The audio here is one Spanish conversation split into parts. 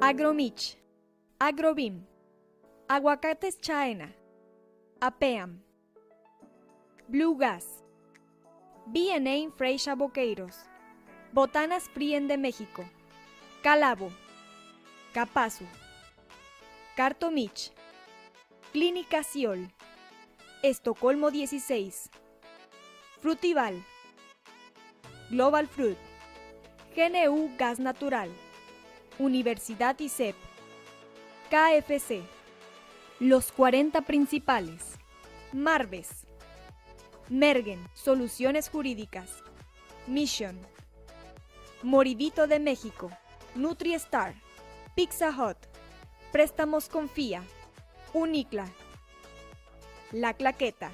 Agromich, Agrobim, Aguacates Chaena, APEAM, Blue Gas, B&A Freixa Boqueiros, Botanas Prien de México, Calabo, Capazu, Cartomich, Clínica Ciol, Estocolmo 16, Frutival, Global Fruit, GNU Gas Natural, Universidad ISEP, KFC, Los 40 Principales, Marves, Mergen, Soluciones Jurídicas, Mission, Moribito de México, NutriStar, Pizza Hut, Préstamos Confía, Unicla, La Claqueta.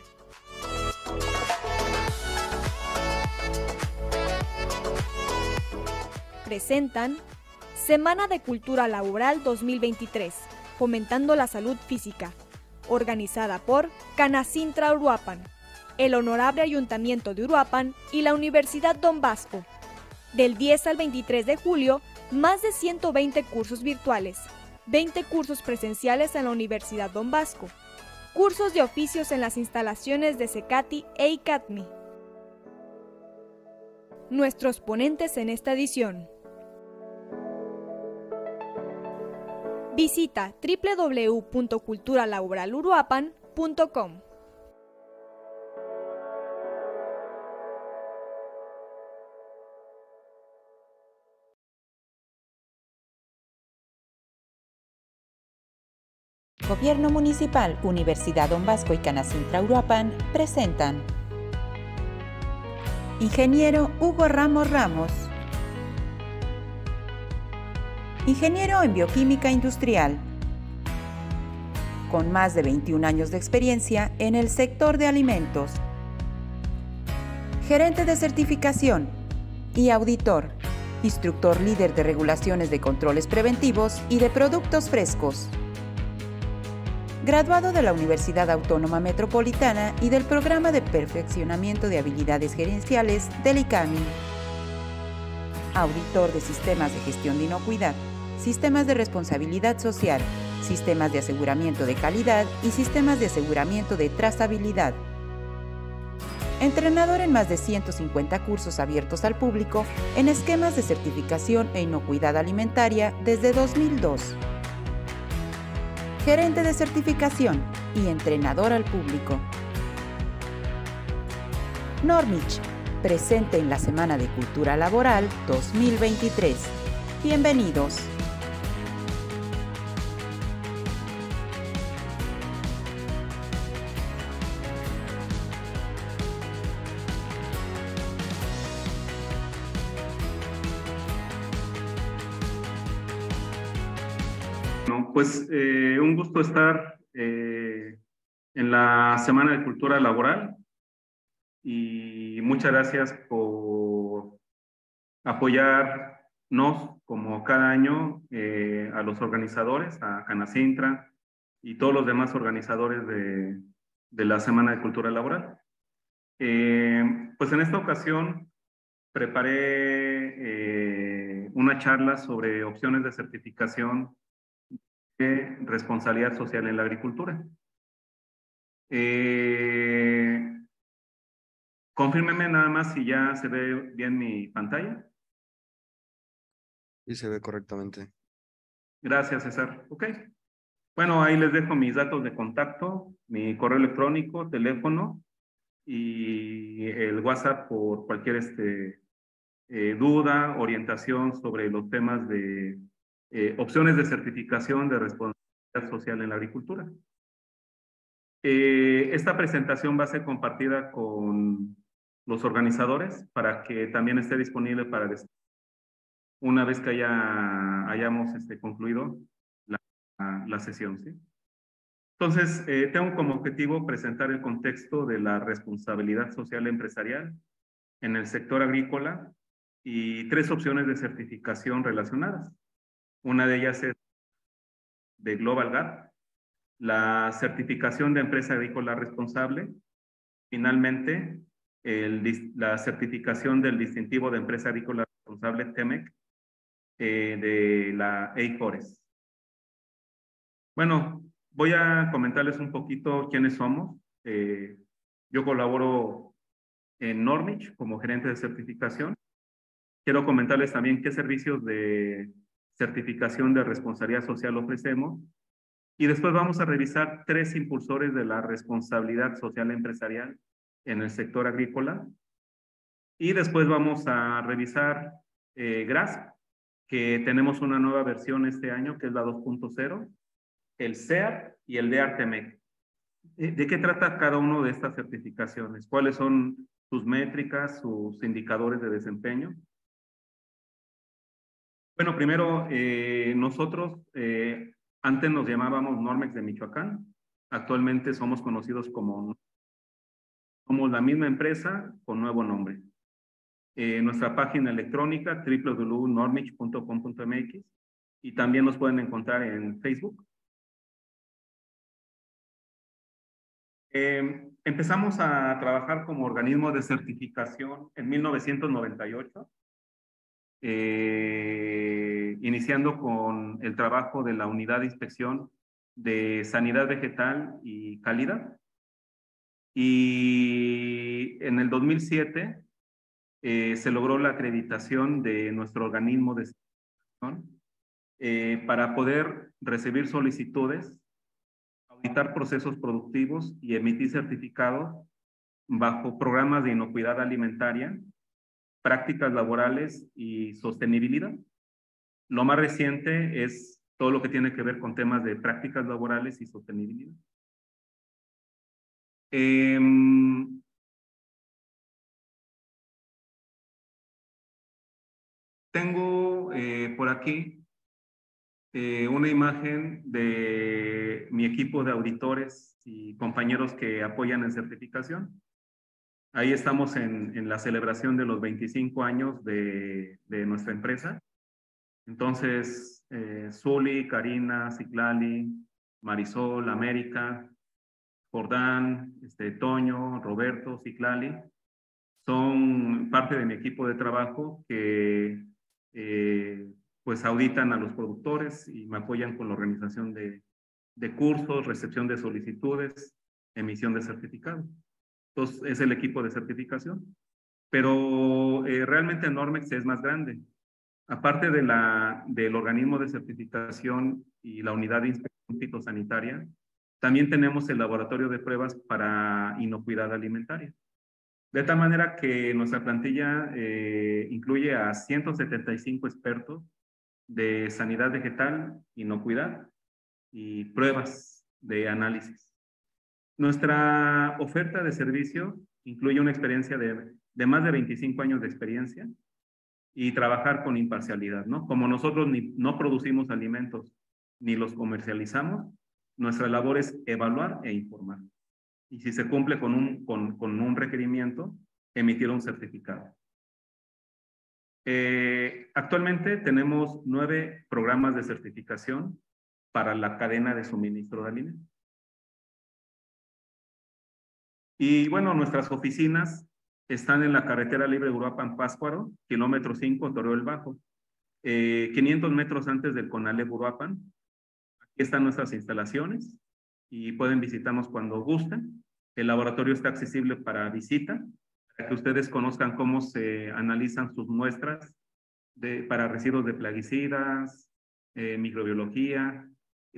Presentan Semana de Cultura Laboral 2023, fomentando la salud física, organizada por Canacintra Uruapan, el Honorable Ayuntamiento de Uruapan y la Universidad Don Bosco. Del 10 al 23 de julio, más de 120 cursos virtuales, 20 cursos presenciales en la Universidad Don Bosco, cursos de oficios en las instalaciones de CECATI e ICATMI. Nuestros ponentes en esta edición. Visita www.culturalaboraluruapan.com. Gobierno Municipal, Universidad Don Bosco y Canacintra Uruapan presentan Ingeniero Hugo Ramos Ramos, ingeniero en bioquímica industrial, con más de 21 años de experiencia en el sector de alimentos, gerente de certificación y auditor, instructor líder de regulaciones de controles preventivos y de productos frescos. Graduado de la Universidad Autónoma Metropolitana y del Programa de Perfeccionamiento de Habilidades Gerenciales del ICAMI. Auditor de sistemas de gestión de inocuidad, sistemas de responsabilidad social, sistemas de aseguramiento de calidad y sistemas de aseguramiento de trazabilidad. Entrenador en más de 150 cursos abiertos al público en esquemas de certificación e inocuidad alimentaria desde 2002. Gerente de certificación y entrenador al público. Normich, presente en la Semana de Cultura Laboral 2023. Bienvenidos. Pues un gusto estar en la Semana de Cultura Laboral y muchas gracias por apoyarnos como cada año a los organizadores, a Canacintra y todos los demás organizadores de la Semana de Cultura Laboral. Pues en esta ocasión preparé una charla sobre opciones de certificación de responsabilidad social en la agricultura. Confírmeme nada más si ya se ve bien mi pantalla. Sí, se ve correctamente. Gracias, César. Ok. Bueno, ahí les dejo mis datos de contacto, mi correo electrónico, teléfono y el WhatsApp por cualquier duda, orientación sobre los temas de opciones de certificación de responsabilidad social en la agricultura. Esta presentación va a ser compartida con los organizadores para que también esté disponible para una vez que hayamos concluido la sesión, ¿sí? Entonces, tengo como objetivo presentar el contexto de la responsabilidad social empresarial en el sector agrícola y 3 opciones de certificación relacionadas. Una de ellas es de Global Gap, la certificación de empresa agrícola responsable, finalmente la certificación del distintivo de empresa agrícola responsable TEMEC de la EIFORES. Bueno, voy a comentarles un poquito quiénes somos. Yo colaboro en Normich como gerente de certificación. Quiero comentarles también qué servicios de certificación de responsabilidad social ofrecemos. Y después vamos a revisar 3 impulsores de la responsabilidad social empresarial en el sector agrícola. Y después vamos a revisar GRASP, que tenemos una nueva versión este año, que es la 2.0, el CEAR y el de Artemec. ¿De qué trata cada uno de estas certificaciones? ¿Cuáles son sus métricas, sus indicadores de desempeño? Bueno, primero, nosotros antes nos llamábamos Normex de Michoacán. Actualmente somos conocidos como la misma empresa con nuevo nombre. Nuestra página electrónica www.normich.com.mx y también nos pueden encontrar en Facebook. Empezamos a trabajar como organismo de certificación en 1998, iniciando con el trabajo de la Unidad de Inspección de Sanidad Vegetal y Calidad. Y en el 2007 se logró la acreditación de nuestro organismo de certificación para poder recibir solicitudes, auditar procesos productivos y emitir certificados bajo programas de inocuidad alimentaria, prácticas laborales y sostenibilidad. Lo más reciente es todo lo que tiene que ver con temas de prácticas laborales y sostenibilidad. Tengo por aquí una imagen de mi equipo de auditores y compañeros que apoyan en certificación. Ahí estamos en la celebración de los 25 años de nuestra empresa. Entonces, Zuli, Karina, Citlali, Marisol, América, Jordán, Toño, Roberto, Citlali, son parte de mi equipo de trabajo que pues auditan a los productores y me apoyan con la organización de cursos, recepción de solicitudes, emisión de certificados. Entonces, es el equipo de certificación. Pero realmente Normex es más grande. Aparte del organismo de certificación y la unidad de inspección fitosanitaria, también tenemos el laboratorio de pruebas para inocuidad alimentaria. De tal manera que nuestra plantilla incluye a 175 expertos de sanidad vegetal, inocuidad y pruebas de análisis. Nuestra oferta de servicio incluye una experiencia de más de 25 años de experiencia y trabajar con imparcialidad, ¿no? Como nosotros no producimos alimentos ni los comercializamos, nuestra labor es evaluar e informar. Y si se cumple con un requerimiento, emitir un certificado. Actualmente tenemos 9 programas de certificación para la cadena de suministro de alimentos. Y bueno, nuestras oficinas están en la carretera libre Uruapan-Pátzcuaro, kilómetro 5, Toreo el Bajo. 500 metros antes del Conalep Uruapan. Aquí están nuestras instalaciones y pueden visitarnos cuando gusten. El laboratorio está accesible para visita, para que ustedes conozcan cómo se analizan sus muestras para residuos de plaguicidas, microbiología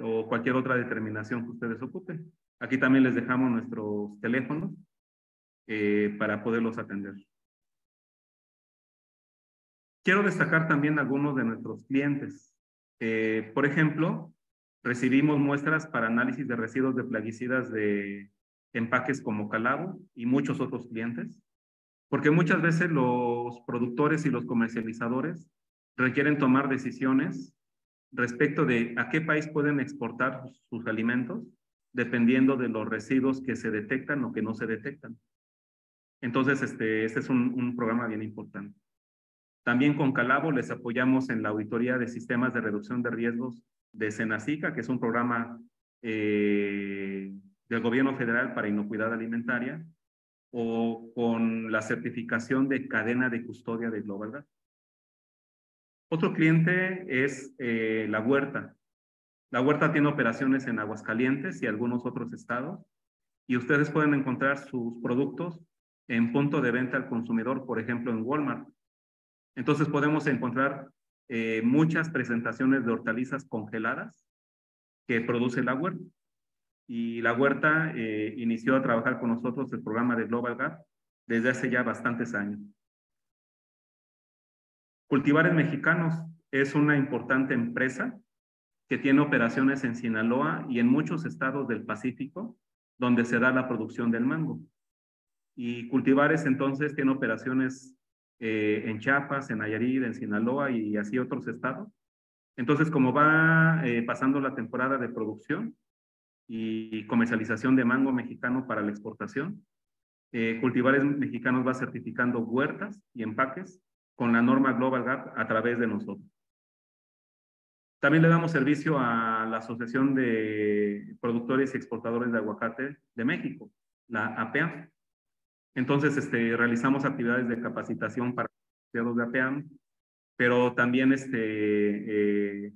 o cualquier otra determinación que ustedes ocupen. Aquí también les dejamos nuestros teléfonos para poderlos atender. Quiero destacar también algunos de nuestros clientes. Por ejemplo, recibimos muestras para análisis de residuos de plaguicidas de empaques como Calavo y muchos otros clientes, porque muchas veces los productores y los comercializadores requieren tomar decisiones respecto de a qué país pueden exportar sus alimentos, dependiendo de los residuos que se detectan o que no se detectan. Entonces, este es un programa bien importante. También con Calavo les apoyamos en la auditoría de sistemas de reducción de riesgos de Senacica, que es un programa del gobierno federal para inocuidad alimentaria, o con la certificación de cadena de custodia de Global Gap. Otro cliente es La Huerta. La huerta tiene operaciones en Aguascalientes y algunos otros estados, y ustedes pueden encontrar sus productos en punto de venta al consumidor, por ejemplo, en Walmart. Entonces podemos encontrar muchas presentaciones de hortalizas congeladas que produce la huerta. Y la huerta inició a trabajar con nosotros el programa de Global Gap desde hace ya bastantes años. Cultivares Mexicanos es una importante empresa que tiene operaciones en Sinaloa y en muchos estados del Pacífico, donde se da la producción del mango. Y Cultivares entonces tiene operaciones en Chiapas, en Nayarit, en Sinaloa y así otros estados. Entonces, como va pasando la temporada de producción y comercialización de mango mexicano para la exportación, Cultivares Mexicanos va certificando huertas y empaques con la norma Global Gap a través de nosotros. También le damos servicio a la Asociación de Productores y Exportadores de Aguacate de México, la APEAM. Entonces, realizamos actividades de capacitación para los de APEAM, pero también se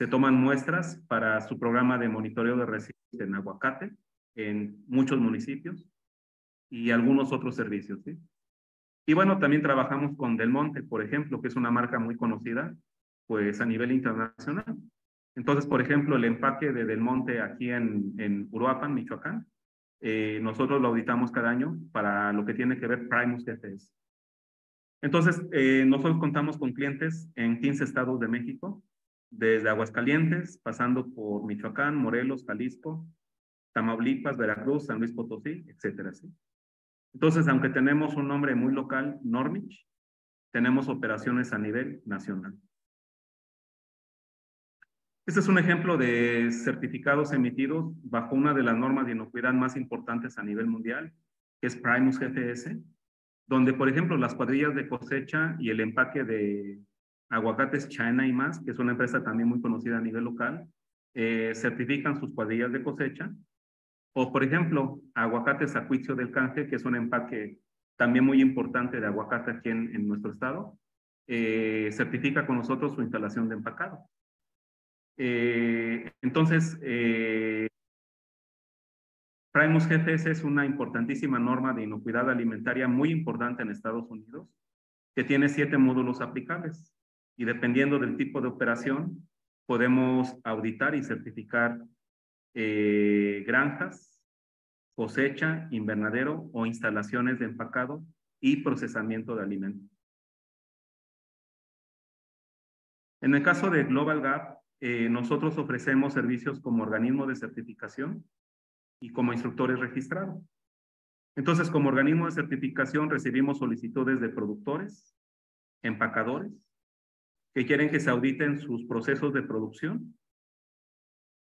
toman muestras para su programa de monitoreo de residuos en aguacate en muchos municipios y algunos otros servicios, ¿sí? Y bueno, también trabajamos con Del Monte, por ejemplo, que es una marca muy conocida, pues a nivel internacional. Entonces, por ejemplo, el empaque de Del Monte aquí en Uruapan, Michoacán, nosotros lo auditamos cada año para lo que tiene que ver Primus GTS. Entonces, nosotros contamos con clientes en 15 estados de México, desde Aguascalientes, pasando por Michoacán, Morelos, Jalisco, Tamaulipas, Veracruz, San Luis Potosí, etcétera, ¿sí? Entonces, aunque tenemos un nombre muy local, Normich, tenemos operaciones a nivel nacional. Este es un ejemplo de certificados emitidos bajo una de las normas de inocuidad más importantes a nivel mundial, que es Primus GFS, donde, por ejemplo, las cuadrillas de cosecha y el empaque de Aguacates China y más, que es una empresa también muy conocida a nivel local, certifican sus cuadrillas de cosecha. O, por ejemplo, Aguacates Acuicio del Canje, que es un empaque también muy importante de aguacate aquí en nuestro estado, certifica con nosotros su instalación de empacado. Entonces, Primus GFS es una importantísima norma de inocuidad alimentaria muy importante en Estados Unidos, que tiene 7 módulos aplicables. Y dependiendo del tipo de operación, podemos auditar y certificar granjas, cosecha, invernadero o instalaciones de empacado y procesamiento de alimentos. En el caso de Global Gap, nosotros ofrecemos servicios como organismo de certificación y como instructores registrados. Entonces, como organismo de certificación recibimos solicitudes de productores, empacadores, que quieren que se auditen sus procesos de producción,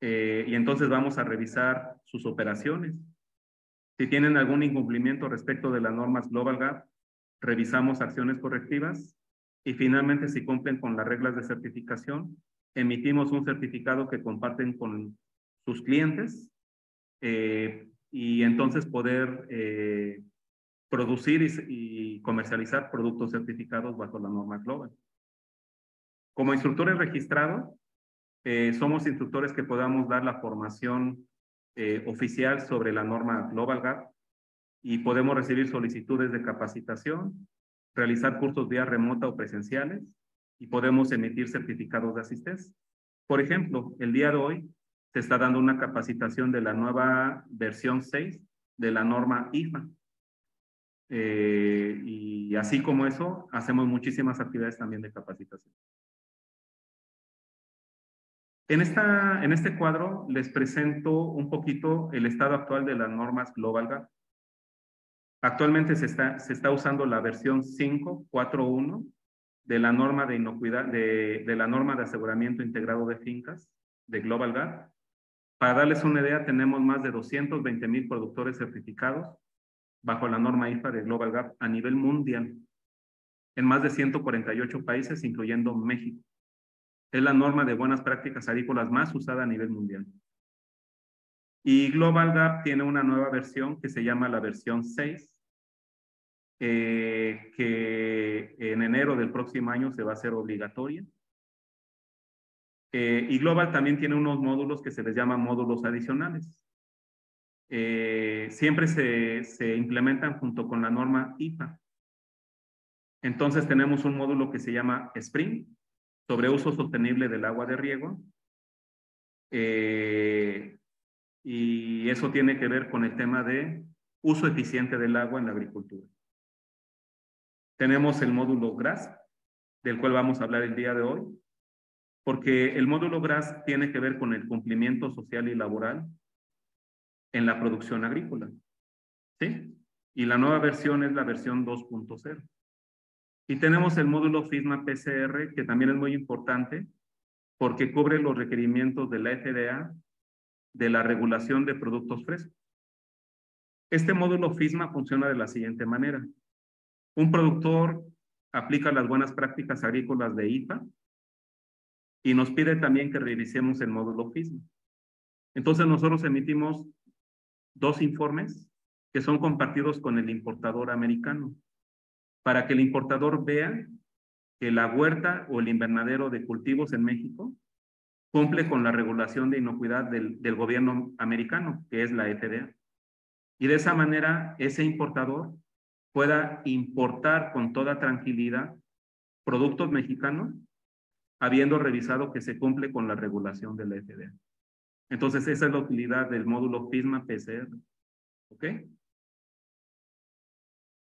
y entonces vamos a revisar sus operaciones. Si tienen algún incumplimiento respecto de las normas Global Gap, revisamos acciones correctivas y finalmente, si cumplen con las reglas de certificación, emitimos un certificado que comparten con sus clientes y entonces poder producir y comercializar productos certificados bajo la norma Global. Como instructores registrados, somos instructores que podamos dar la formación oficial sobre la norma Global Gap y podemos recibir solicitudes de capacitación, realizar cursos vía remota o presenciales y podemos emitir certificados de asistencia. Por ejemplo, el día de hoy se está dando una capacitación de la nueva versión 6 de la norma IFA. Y así como eso, hacemos muchísimas actividades también de capacitación. En este cuadro les presento un poquito el estado actual de las normas Global Gap. Actualmente se está usando la versión 5.4.1 de la norma de inocuidad, de la norma de aseguramiento integrado de fincas de Global Gap. Para darles una idea, tenemos más de 220,000 productores certificados bajo la norma IFA de Global Gap a nivel mundial, en más de 148 países, incluyendo México. Es la norma de buenas prácticas agrícolas más usada a nivel mundial. Y Global Gap tiene una nueva versión que se llama la versión 6, que en enero del próximo año se va a hacer obligatoria. Y Global también tiene unos módulos que se les llama módulos adicionales. Siempre se implementan junto con la norma IPA. Entonces tenemos un módulo que se llama SPRING, sobre uso sostenible del agua de riego. Y eso tiene que ver con el tema de uso eficiente del agua en la agricultura. Tenemos el módulo GRAS, del cual vamos a hablar el día de hoy, porque el módulo GRAS tiene que ver con el cumplimiento social y laboral en la producción agrícola. ¿Sí? Y la nueva versión es la versión 2.0. Y tenemos el módulo FISMA-PCR, que también es muy importante, porque cubre los requerimientos de la FDA de la regulación de productos frescos. Este módulo FISMA funciona de la siguiente manera. Un productor aplica las buenas prácticas agrícolas de IPA y nos pide también que revisemos el módulo FISMA. Entonces nosotros emitimos 2 informes que son compartidos con el importador americano para que el importador vea que la huerta o el invernadero de cultivos en México cumple con la regulación de inocuidad del gobierno americano, que es la FDA. Y de esa manera, ese importador pueda importar con toda tranquilidad productos mexicanos, habiendo revisado que se cumple con la regulación de la FDA. Entonces, esa es la utilidad del módulo FISMA-PCR. ¿Ok?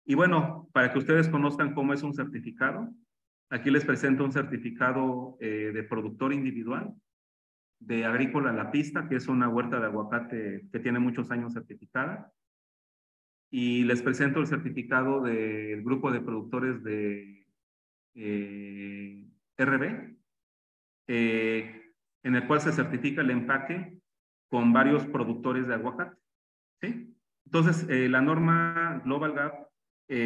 Y bueno, para que ustedes conozcan cómo es un certificado, aquí les presento un certificado de productor individual de Agrícola La Pista, que es una huerta de aguacate que tiene muchos años certificada. Y les presento el certificado del grupo de productores de RB, en el cual se certifica el empaque con varios productores de aguacate. ¿Sí? Entonces, la norma Global Gap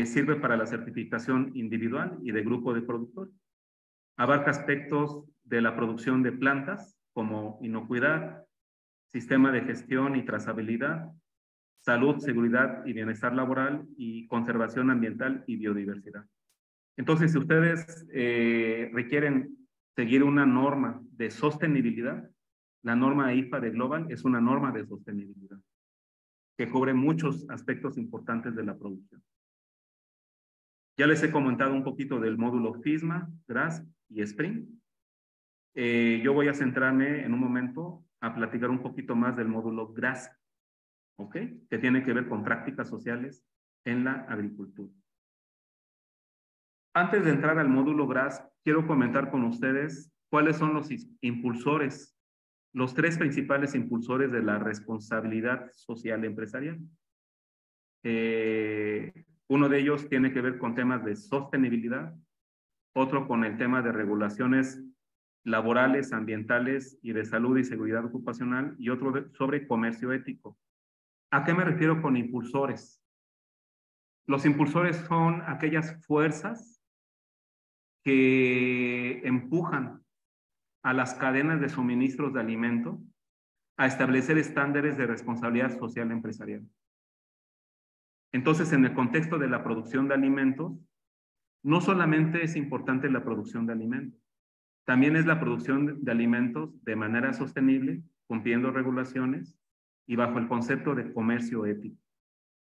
sirve para la certificación individual y de grupo de productores. Abarca aspectos de la producción de plantas, como inocuidad, sistema de gestión y trazabilidad, salud, seguridad y bienestar laboral y conservación ambiental y biodiversidad. Entonces, si ustedes requieren seguir una norma de sostenibilidad, la norma IPA de Global es una norma de sostenibilidad que cubre muchos aspectos importantes de la producción. Ya les he comentado un poquito del módulo FISMA, GRAS y SPRING. Yo voy a centrarme en un momento a platicar un poquito más del módulo GRAS, ¿ok? Que tiene que ver con prácticas sociales en la agricultura. Antes de entrar al módulo GRAS, quiero comentar con ustedes cuáles son los impulsores, los 3 principales impulsores de la responsabilidad social empresarial. Uno de ellos tiene que ver con temas de sostenibilidad, otro con el tema de regulaciones laborales, ambientales y de salud y seguridad ocupacional, y otro sobre comercio ético. ¿A qué me refiero con impulsores? Los impulsores son aquellas fuerzas que empujan a las cadenas de suministros de alimento a establecer estándares de responsabilidad social empresarial. Entonces, en el contexto de la producción de alimentos, no solamente es importante la producción de alimentos, también es la producción de alimentos de manera sostenible, cumpliendo regulaciones y bajo el concepto de comercio ético.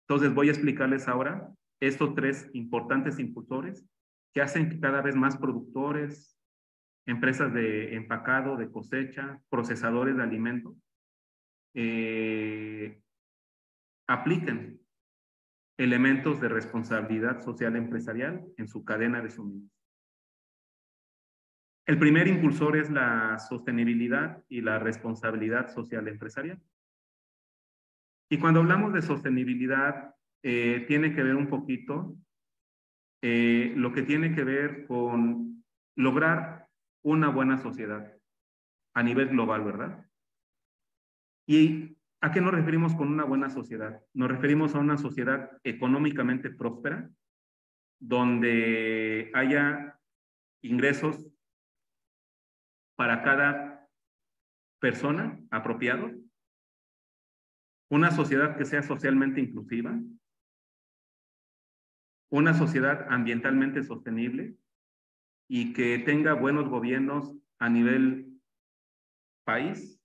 Entonces, voy a explicarles ahora estos 3 importantes impulsores que hacen que cada vez más productores, empresas de empacado, de cosecha, procesadores de alimentos, apliquen elementos de responsabilidad social empresarial en su cadena de suministro. El primer impulsor es la sostenibilidad y la responsabilidad social empresarial. Y cuando hablamos de sostenibilidad, tiene que ver un poquito lo que tiene que ver con lograr una buena sociedad a nivel global, ¿verdad? ¿Y a qué nos referimos con una buena sociedad? Nos referimos a una sociedad económicamente próspera, donde haya ingresos para cada persona apropiado, una sociedad que sea socialmente inclusiva, una sociedad ambientalmente sostenible y que tenga buenos gobiernos a nivel país,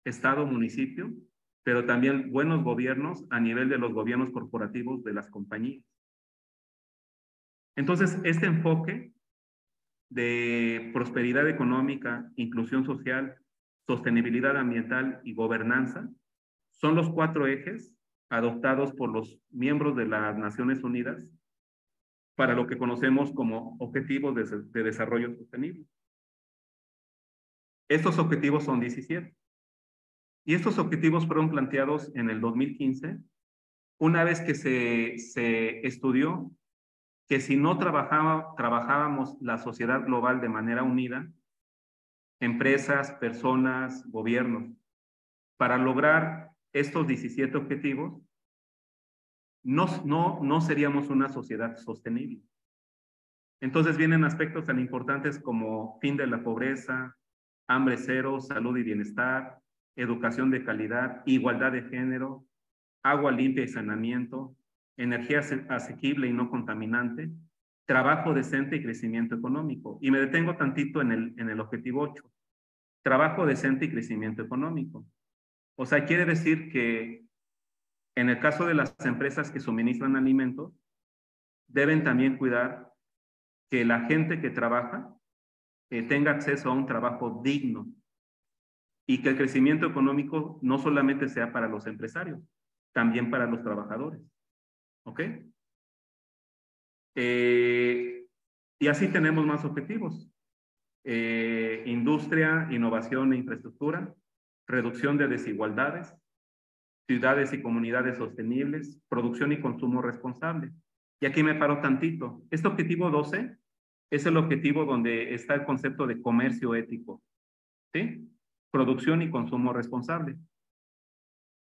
estado, municipio, pero también buenos gobiernos a nivel de los gobiernos corporativos de las compañías. Entonces, este enfoque de prosperidad económica, inclusión social, sostenibilidad ambiental y gobernanza son los 4 ejes adoptados por los miembros de las Naciones Unidas para lo que conocemos como Objetivos de Desarrollo Sostenible. Estos objetivos son 17. Y estos objetivos fueron planteados en el 2015, una vez que se estudió que si no trabajábamos la sociedad global de manera unida, empresas, personas, gobiernos, para lograr estos 17 objetivos, no seríamos una sociedad sostenible. Entonces vienen aspectos tan importantes como fin de la pobreza, hambre cero, salud y bienestar, educación de calidad, igualdad de género, agua limpia y saneamiento, energía asequible y no contaminante, trabajo decente y crecimiento económico. Y me detengo tantito en el objetivo 8. Trabajo decente y crecimiento económico. O sea, quiere decir que en el caso de las empresas que suministran alimentos, deben también cuidar que la gente que trabaja tenga acceso a un trabajo digno y que el crecimiento económico no solamente sea para los empresarios, también para los trabajadores. ¿Ok? Y así tenemos más objetivos. Industria, innovación e infraestructura, reducción de desigualdades, ciudades y comunidades sostenibles, producción y consumo responsable. Y aquí me paro tantito. Este objetivo 12 es el objetivo donde está el concepto de comercio ético, ¿sí? Producción y consumo responsable.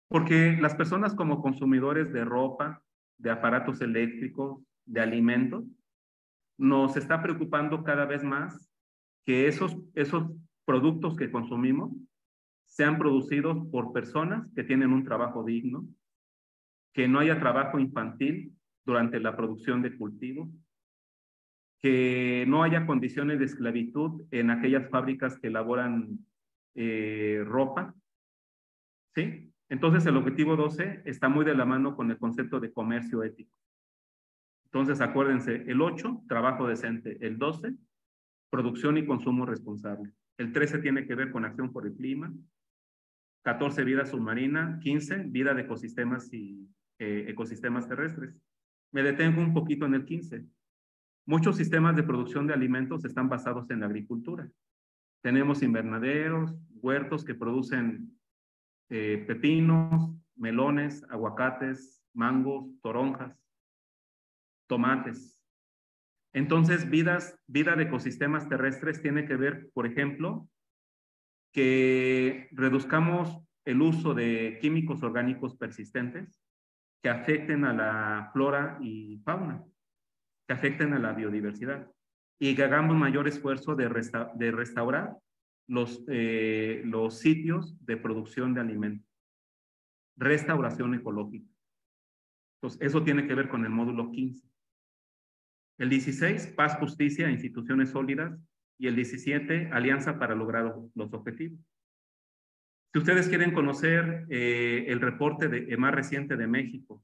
Porque las personas como consumidores de ropa, de aparatos eléctricos, de alimentos, nos está preocupando cada vez más que esos productos que consumimos sean producidos por personas que tienen un trabajo digno, que no haya trabajo infantil durante la producción de cultivos, que no haya condiciones de esclavitud en aquellas fábricas que elaboran ropa, ¿sí? Entonces el objetivo 12 está muy de la mano con el concepto de comercio ético. Entonces acuérdense, el 8, trabajo decente, el 12, producción y consumo responsable. El 13 tiene que ver con acción por el clima, 14, vida submarina, 15, vida de ecosistemas y ecosistemas terrestres. Me detengo un poquito en el 15. Muchos sistemas de producción de alimentos están basados en la agricultura. Tenemos invernaderos, huertos que producen pepinos, melones, aguacates, mangos, toronjas, tomates. Entonces, vida de ecosistemas terrestres tiene que ver, por ejemplo, que reduzcamos el uso de químicos orgánicos persistentes que afecten a la flora y fauna, que afecten a la biodiversidad y que hagamos mayor esfuerzo de restaurar los sitios de producción de alimentos. Restauración ecológica. Entonces, eso tiene que ver con el módulo 15. El 16, paz, justicia, instituciones sólidas. Y el 17, alianza para lograr los objetivos. Si ustedes quieren conocer el reporte más reciente de México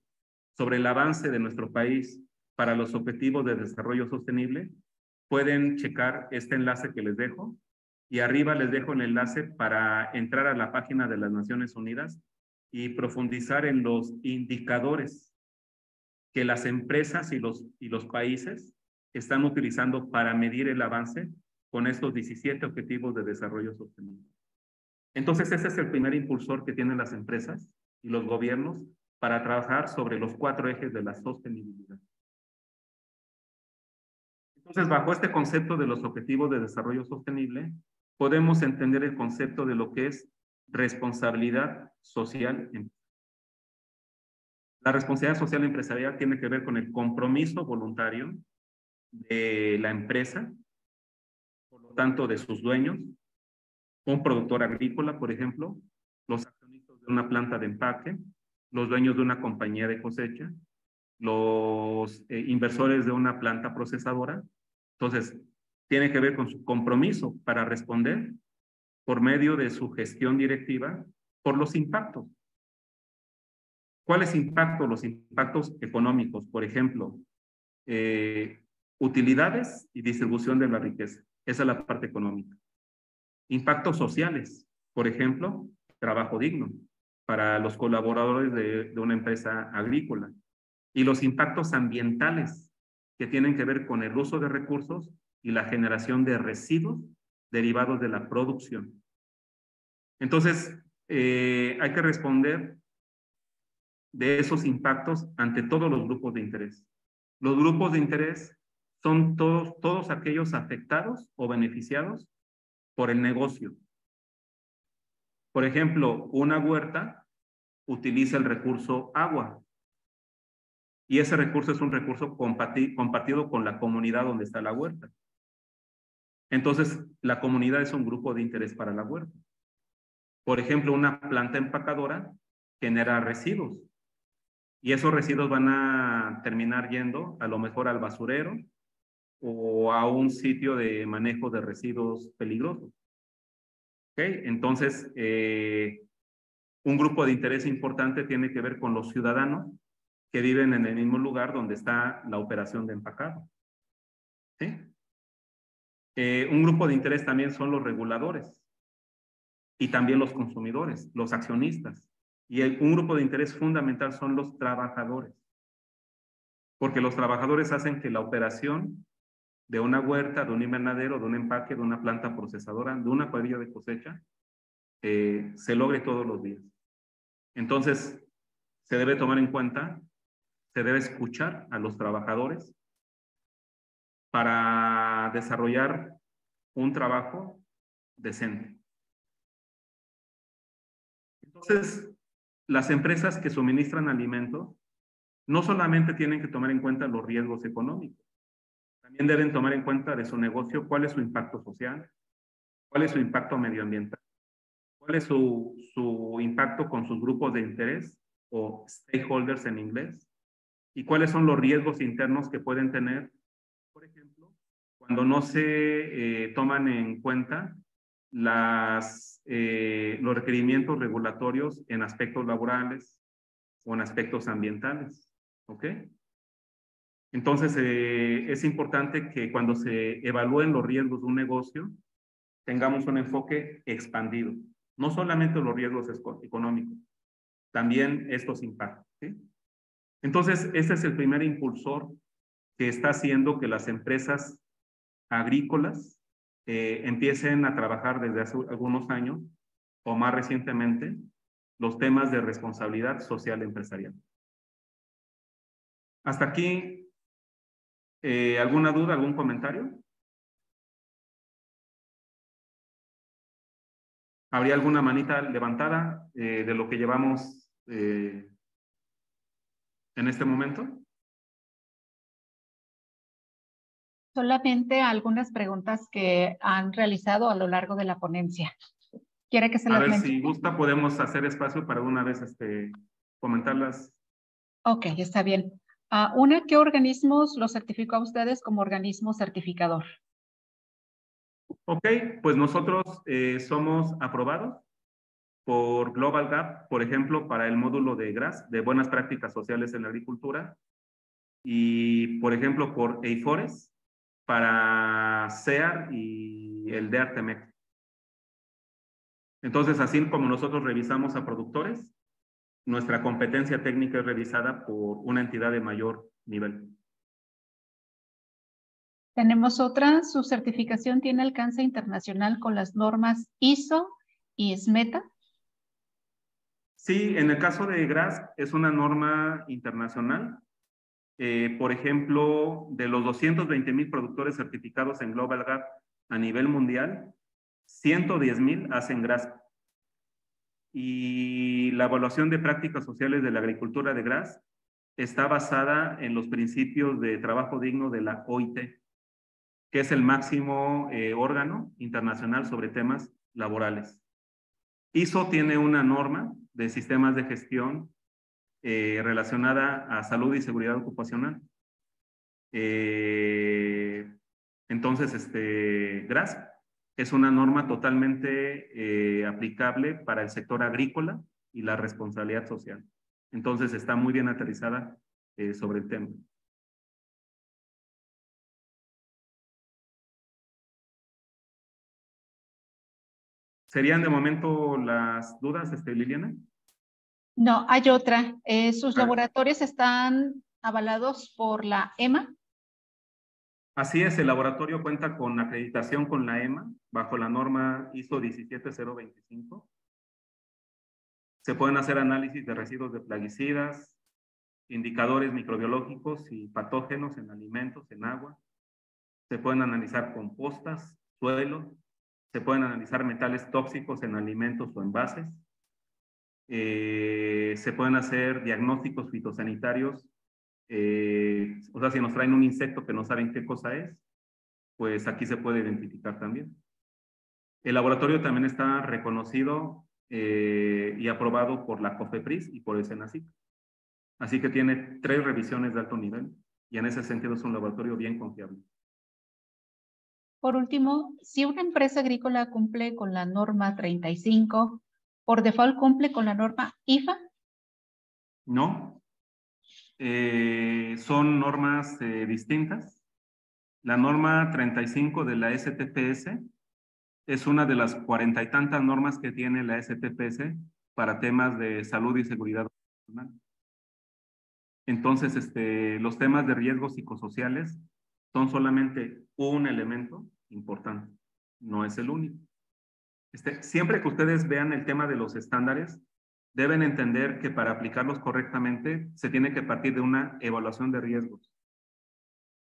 sobre el avance de nuestro país para los objetivos de desarrollo sostenible, pueden checar este enlace que les dejo. Y arriba les dejo el enlace para entrar a la página de las Naciones Unidas y profundizar en los indicadores que las empresas y los países están utilizando para medir el avance con estos 17 objetivos de desarrollo sostenible. Entonces, ese es el primer impulsor que tienen las empresas y los gobiernos para trabajar sobre los 4 ejes de la sostenibilidad. Entonces, bajo este concepto de los objetivos de desarrollo sostenible, podemos entender el concepto de lo que es responsabilidad social. La responsabilidad social empresarial tiene que ver con el compromiso voluntario de la empresa, por lo tanto de sus dueños, un productor agrícola, por ejemplo, los accionistas de una planta de empaque, los dueños de una compañía de cosecha, los inversores de una planta procesadora. Entonces, tiene que ver con su compromiso para responder por medio de su gestión directiva por los impactos. ¿Cuáles impactos? Los impactos económicos, por ejemplo, utilidades y distribución de la riqueza. Esa es la parte económica. Impactos sociales, por ejemplo, trabajo digno para los colaboradores de una empresa agrícola. Y los impactos ambientales, que tienen que ver con el uso de recursos y la generación de residuos derivados de la producción. Entonces, hay que responder de esos impactos ante todos los grupos de interés. Los grupos de interés son todos aquellos afectados o beneficiados por el negocio. Por ejemplo, una huerta utiliza el recurso agua y ese recurso es un recurso compartido con la comunidad donde está la huerta. Entonces, la comunidad es un grupo de interés para la huerta. Por ejemplo, una planta empacadora genera residuos y esos residuos van a terminar yendo a lo mejor al basurero o a un sitio de manejo de residuos peligrosos. ¿Okay? Entonces, un grupo de interés importante tiene que ver con los ciudadanos que viven en el mismo lugar donde está la operación de empacado. ¿Sí? Un grupo de interés también son los reguladores y también los consumidores, los accionistas. Y un grupo de interés fundamental son los trabajadores, porque los trabajadores hacen que la operación de una huerta, de un invernadero, de un empaque, de una planta procesadora, de una cuadrilla de cosecha, se logre todos los días. Entonces, se debe tomar en cuenta, se debe escuchar a los trabajadores para desarrollar un trabajo decente. Entonces, las empresas que suministran alimentos no solamente tienen que tomar en cuenta los riesgos económicos, también deben tomar en cuenta de su negocio cuál es su impacto social, cuál es su impacto medioambiental, cuál es su impacto con sus grupos de interés o stakeholders en inglés, y cuáles son los riesgos internos que pueden tener, por ejemplo, cuando no se toman en cuenta los requerimientos regulatorios en aspectos laborales o en aspectos ambientales. ¿Ok? Entonces, es importante que cuando se evalúen los riesgos de un negocio, tengamos un enfoque expandido. No solamente los riesgos económicos, también estos impactos. ¿Sí? Entonces, este es el primer impulsor que está haciendo que las empresas agrícolas empiecen a trabajar desde hace algunos años o más recientemente los temas de responsabilidad social empresarial. Hasta aquí, ¿alguna duda, algún comentario? ¿Habría alguna manita levantada de lo que llevamos en este momento? Solamente algunas preguntas que han realizado a lo largo de la ponencia. ¿Quiere que se las mencione? Si gusta, podemos hacer espacio para una vez comentarlas. Ok, está bien. ¿Qué organismos los certificó a ustedes como organismo certificador? Ok, pues nosotros somos aprobados por Global Gap, por ejemplo, para el módulo de GRAS, de Buenas Prácticas Sociales en la Agricultura, y por ejemplo por EIFORES, para CEAR y el de Artemec. Entonces, así como nosotros revisamos a productores, nuestra competencia técnica es revisada por una entidad de mayor nivel. Tenemos otra. ¿Su certificación tiene alcance internacional con las normas ISO y SMETA? Sí, en el caso de GRAS es una norma internacional. Por ejemplo, de los 220,000 productores certificados en Global Gap a nivel mundial, 110,000 hacen GRAS. Y la evaluación de prácticas sociales de la agricultura de GRAS está basada en los principios de trabajo digno de la OIT, que es el máximo órgano internacional sobre temas laborales. ISO tiene una norma de sistemas de gestión relacionada a salud y seguridad ocupacional. Entonces, GRAS Es una norma totalmente aplicable para el sector agrícola y la responsabilidad social. Entonces está muy bien aterrizada sobre el tema. ¿Serían de momento las dudas, Liliana? No, hay otra. ¿Sus laboratorios están avalados por la EMA? Así es, el laboratorio cuenta con acreditación con la EMA bajo la norma ISO 17025. Se pueden hacer análisis de residuos de plaguicidas, indicadores microbiológicos y patógenos en alimentos, en agua. Se pueden analizar compostas, suelo. Se pueden analizar metales tóxicos en alimentos o envases. Se pueden hacer diagnósticos fitosanitarios. O sea, si nos traen un insecto que no saben qué cosa es, pues aquí se puede identificar también. El laboratorio también está reconocido y aprobado por la COFEPRIS y por el SENACIT. Así que tiene 3 revisiones de alto nivel y en ese sentido es un laboratorio bien confiable. Por último, si una empresa agrícola cumple con la norma 35, ¿por default cumple con la norma IFA? No, son normas distintas. La norma 35 de la STPS es una de las 40 y tantas normas que tiene la STPS para temas de salud y seguridad ocupacional. Entonces, los temas de riesgos psicosociales son solamente un elemento importante, no es el único. Siempre que ustedes vean el tema de los estándares, deben entender que para aplicarlos correctamente se tiene que partir de una evaluación de riesgos.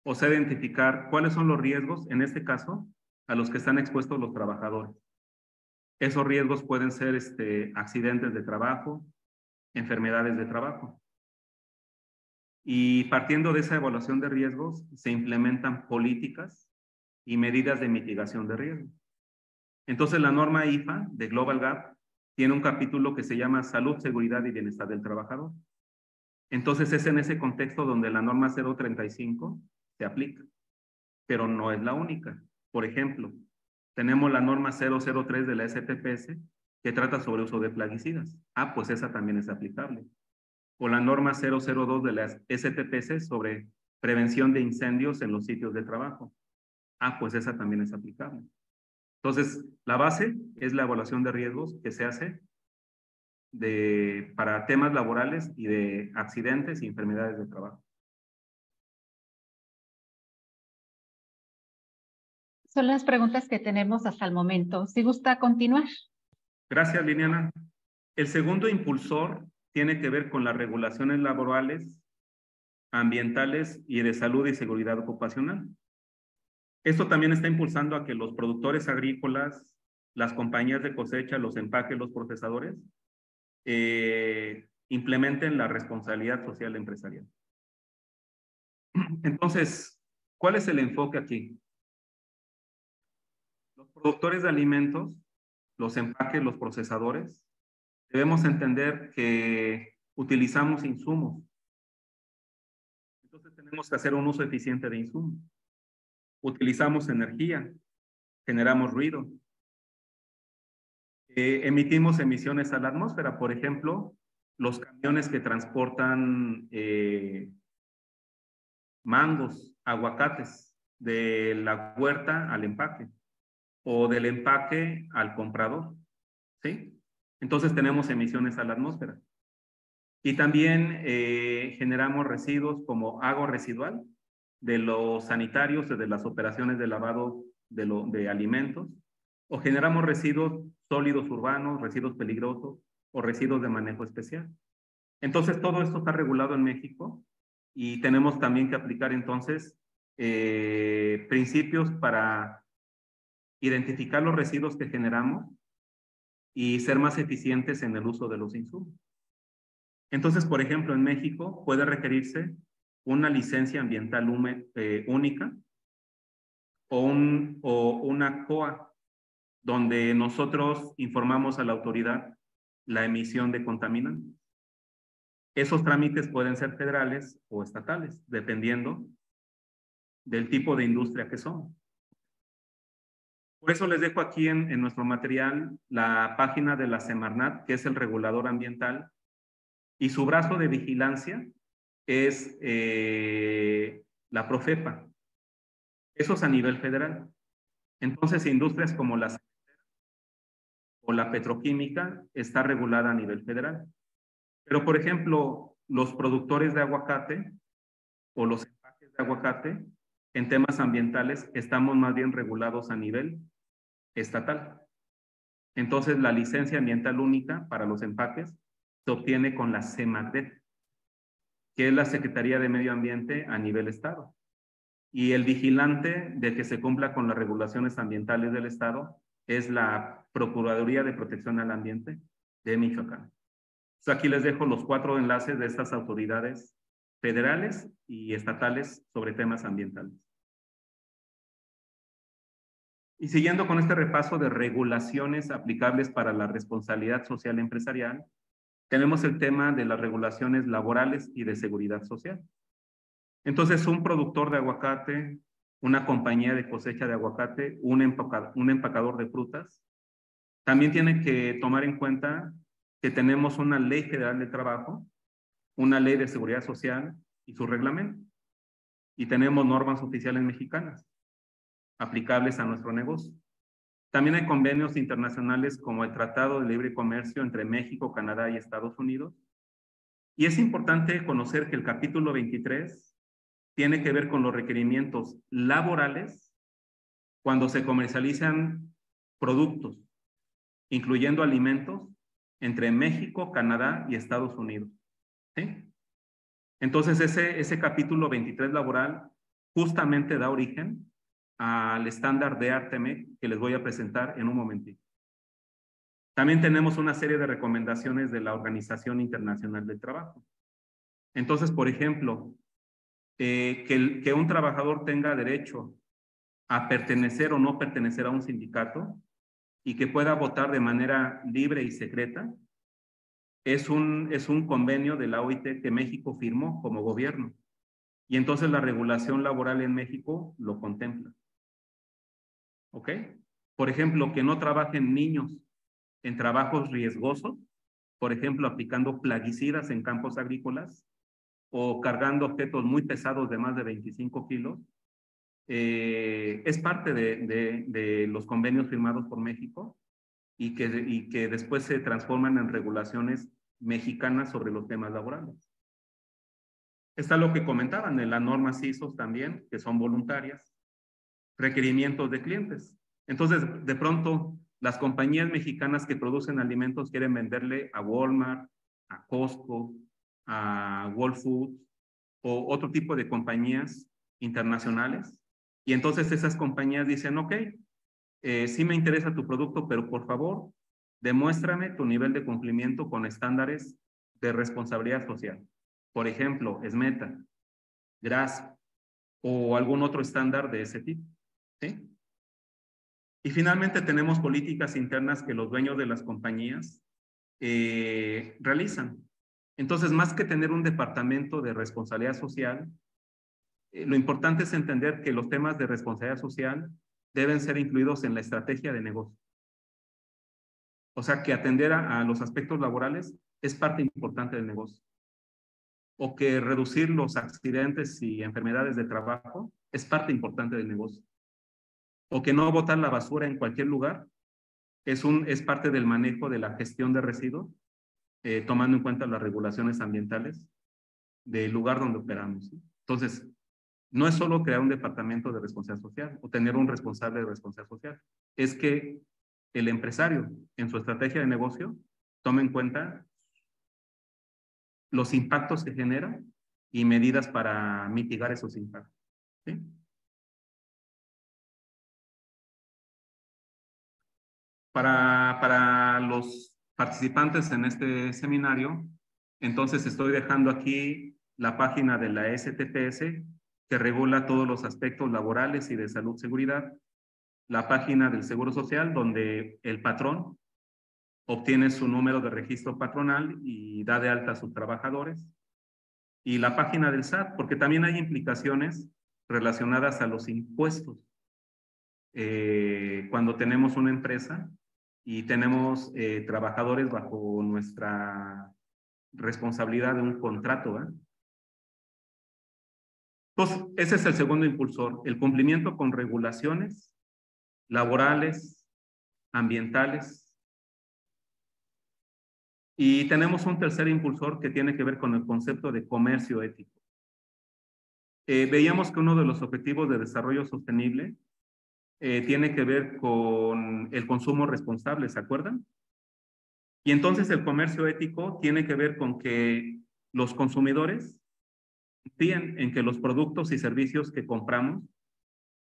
O sea, identificar cuáles son los riesgos, en este caso, a los que están expuestos los trabajadores. Esos riesgos pueden ser accidentes de trabajo, enfermedades de trabajo. Y partiendo de esa evaluación de riesgos, se implementan políticas y medidas de mitigación de riesgos. Entonces, la norma IFA de Global Gap tiene un capítulo que se llama Salud, Seguridad y Bienestar del Trabajador. Entonces, es en ese contexto donde la norma 035 se aplica, pero no es la única. Por ejemplo, tenemos la norma 003 de la STPS que trata sobre uso de plaguicidas. Pues esa también es aplicable. O la norma 002 de la STPS sobre prevención de incendios en los sitios de trabajo. Pues esa también es aplicable. Entonces, la base es la evaluación de riesgos que se hace para temas laborales y de accidentes y enfermedades de trabajo. Son las preguntas que tenemos hasta el momento. Si gusta continuar. Gracias, Liliana. El segundo impulsor tiene que ver con las regulaciones laborales, ambientales y de salud y seguridad ocupacional. Esto también está impulsando a que los productores agrícolas, las compañías de cosecha, los empaques, los procesadores, implementen la responsabilidad social empresarial. Entonces, ¿cuál es el enfoque aquí? Los productores de alimentos, los empaques, los procesadores, debemos entender que utilizamos insumos. Entonces tenemos que hacer un uso eficiente de insumos. Utilizamos energía, generamos ruido. Emitimos emisiones a la atmósfera, por ejemplo, los camiones que transportan mangos, aguacates, de la huerta al empaque o del empaque al comprador, ¿sí? Entonces tenemos emisiones a la atmósfera. Y también generamos residuos como agua residual de los sanitarios, de las operaciones de lavado de alimentos, o generamos residuos sólidos urbanos, residuos peligrosos o residuos de manejo especial. Entonces, todo esto está regulado en México y tenemos también que aplicar entonces principios para identificar los residuos que generamos y ser más eficientes en el uso de los insumos. Entonces, por ejemplo, en México puede requerirse una licencia ambiental única o una COA, donde nosotros informamos a la autoridad la emisión de contaminantes. Esos trámites pueden ser federales o estatales, dependiendo del tipo de industria que son. Por eso les dejo aquí en nuestro material la página de la Semarnat, que es el regulador ambiental, y su brazo de vigilancia es la Profepa. Eso es a nivel federal. Entonces, industrias como la o la petroquímica está regulada a nivel federal. Pero, por ejemplo, los productores de aguacate o los empaques de aguacate, en temas ambientales, estamos más bien regulados a nivel estatal. Entonces, la licencia ambiental única para los empaques se obtiene con la Semarnat, que es la Secretaría de Medio Ambiente a nivel estado. Y el vigilante de que se cumpla con las regulaciones ambientales del estado es la Procuraduría de Protección al Ambiente de Michoacán. Entonces, aquí les dejo los 4 enlaces de estas autoridades federales y estatales sobre temas ambientales. Y siguiendo con este repaso de regulaciones aplicables para la responsabilidad social empresarial, tenemos el tema de las regulaciones laborales y de seguridad social. Entonces, un productor de aguacate, una compañía de cosecha de aguacate, un empacador de frutas, también tiene que tomar en cuenta que tenemos una ley federal de trabajo, una ley de seguridad social y su reglamento. Y tenemos normas oficiales mexicanas aplicables a nuestro negocio. También hay convenios internacionales como el Tratado de Libre Comercio entre México, Canadá y Estados Unidos. Y es importante conocer que el capítulo 23 tiene que ver con los requerimientos laborales cuando se comercializan productos, incluyendo alimentos, entre México, Canadá y Estados Unidos. ¿Sí? Entonces, ese capítulo 23 laboral justamente da origen al estándar de Artemec que les voy a presentar en un momentito. También tenemos una serie de recomendaciones de la Organización Internacional del Trabajo. Entonces, por ejemplo, que un trabajador tenga derecho a pertenecer o no pertenecer a un sindicato y que pueda votar de manera libre y secreta, es un convenio de la OIT que México firmó como gobierno. Y entonces la regulación laboral en México lo contempla. ¿Ok? Por ejemplo, que no trabajen niños en trabajos riesgosos, por ejemplo, aplicando plaguicidas en campos agrícolas o cargando objetos muy pesados de más de 25 kilos, es parte de los convenios firmados por México y que después se transforman en regulaciones mexicanas sobre los temas laborales. Está lo que comentaban en las normas ISO también, que son voluntarias, requerimientos de clientes. Entonces, de pronto, las compañías mexicanas que producen alimentos quieren venderle a Walmart, a Costco, a Whole Foods o otro tipo de compañías internacionales. Y entonces esas compañías dicen, ok, sí me interesa tu producto, pero por favor, demuéstrame tu nivel de cumplimiento con estándares de responsabilidad social. Por ejemplo, SMETA, GRAS o algún otro estándar de ese tipo. ¿Sí? Y finalmente tenemos políticas internas que los dueños de las compañías realizan. Entonces, más que tener un departamento de responsabilidad social, lo importante es entender que los temas de responsabilidad social deben ser incluidos en la estrategia de negocio. O sea, que atender a los aspectos laborales es parte importante del negocio. O que reducir los accidentes y enfermedades de trabajo es parte importante del negocio. O que no botar la basura en cualquier lugar es parte del manejo de la gestión de residuos, tomando en cuenta las regulaciones ambientales del lugar donde operamos. Entonces, no es solo crear un departamento de responsabilidad social o tener un responsable de responsabilidad social, es que el empresario en su estrategia de negocio tome en cuenta los impactos que genera y medidas para mitigar esos impactos. ¿Sí? Para los participantes en este seminario, entonces estoy dejando aquí la página de la STPS que regula todos los aspectos laborales y de salud, seguridad, la página del Seguro Social donde el patrón obtiene su número de registro patronal y da de alta a sus trabajadores, y la página del SAT, porque también hay implicaciones relacionadas a los impuestos cuando tenemos una empresa y tenemos trabajadores bajo nuestra responsabilidad de un contrato, ¿eh? Entonces, ese es el segundo impulsor, el cumplimiento con regulaciones laborales, ambientales. Y tenemos un tercer impulsor que tiene que ver con el concepto de comercio ético. Veíamos que uno de los objetivos de desarrollo sostenible tiene que ver con el consumo responsable, ¿se acuerdan? Y entonces el comercio ético tiene que ver con que los consumidores confíen en que los productos y servicios que compramos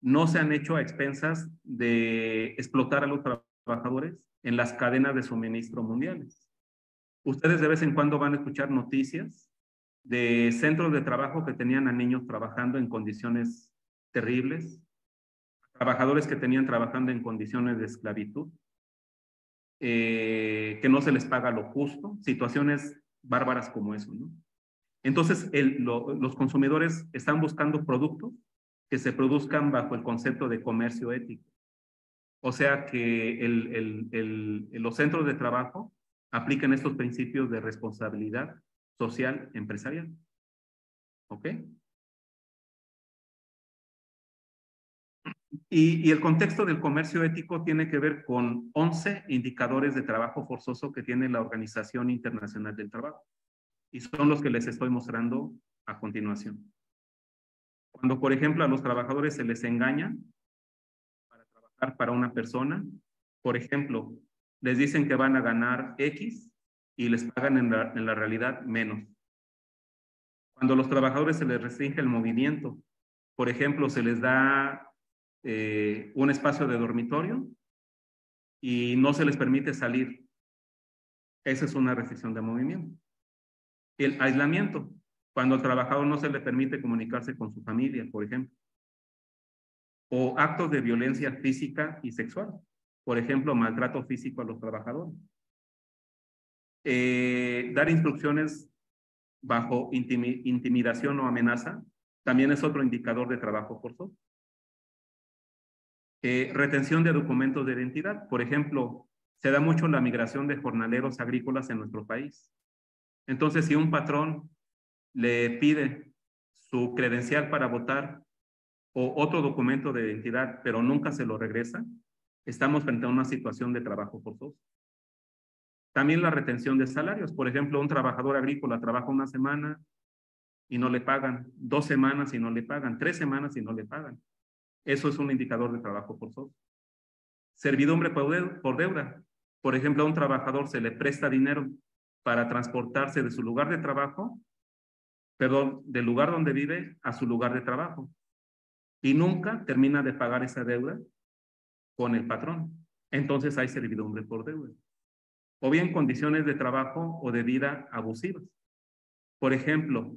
no se han hecho a expensas de explotar a los trabajadores en las cadenas de suministro mundiales. Ustedes de vez en cuando van a escuchar noticias de centros de trabajo que tenían a niños trabajando en condiciones terribles, trabajadores que tenían trabajando en condiciones de esclavitud, que no se les paga lo justo, situaciones bárbaras como eso, ¿no? Entonces, los consumidores están buscando productos que se produzcan bajo el concepto de comercio ético. O sea que los centros de trabajo apliquen estos principios de responsabilidad social empresarial. ¿Ok? Y el contexto del comercio ético tiene que ver con 11 indicadores de trabajo forzoso que tiene la Organización Internacional del Trabajo. Y son los que les estoy mostrando a continuación. Cuando, por ejemplo, a los trabajadores se les engaña para trabajar para una persona, por ejemplo, les dicen que van a ganar X y les pagan en la realidad menos. Cuando a los trabajadores se les restringe el movimiento, por ejemplo, se les da un espacio de dormitorio y no se les permite salir. Esa es una restricción de movimiento. El aislamiento, cuando al trabajador no se le permite comunicarse con su familia, por ejemplo. O actos de violencia física y sexual. Por ejemplo, maltrato físico a los trabajadores. Dar instrucciones bajo intimidación o amenaza también es otro indicador de trabajo forzoso. Retención de documentos de identidad. Por ejemplo, se da mucho la migración de jornaleros agrícolas en nuestro país. Entonces, si un patrón le pide su credencial para votar o otro documento de identidad, pero nunca se lo regresa, estamos frente a una situación de trabajo forzoso. También la retención de salarios. Por ejemplo, un trabajador agrícola trabaja una semana y no le pagan, 2 semanas y no le pagan, 3 semanas y no le pagan. Eso es un indicador de trabajo forzoso. Servidumbre por deuda. Por ejemplo, a un trabajador se le presta dinero para transportarse de su lugar de trabajo, perdón, del lugar donde vive a su lugar de trabajo. Y nunca termina de pagar esa deuda con el patrón. Entonces hay servidumbre por deuda. O bien condiciones de trabajo o de vida abusivas. Por ejemplo,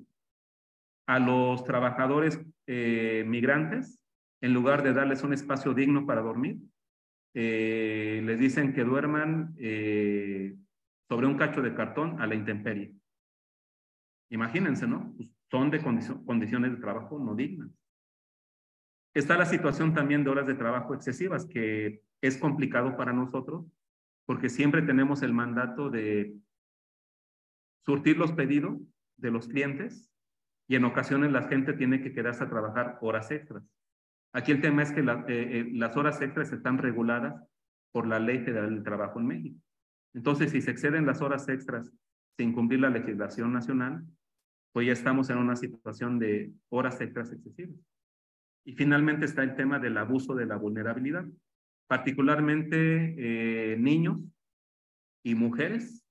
a los trabajadores migrantes, en lugar de darles un espacio digno para dormir, les dicen que duerman sobre un cacho de cartón a la intemperie. Imagínense, ¿no? Pues son de condiciones de trabajo no dignas. Está la situación también de horas de trabajo excesivas, que es complicado para nosotros, porque siempre tenemos el mandato de surtir los pedidos de los clientes y en ocasiones la gente tiene que quedarse a trabajar horas extras. Aquí el tema es que las horas extras están reguladas por la Ley Federal del Trabajo en México. Entonces, si se exceden las horas extras sin cumplir la legislación nacional, pues ya estamos en una situación de horas extras excesivas. Y finalmente está el tema del abuso de la vulnerabilidad, particularmente niños y mujeres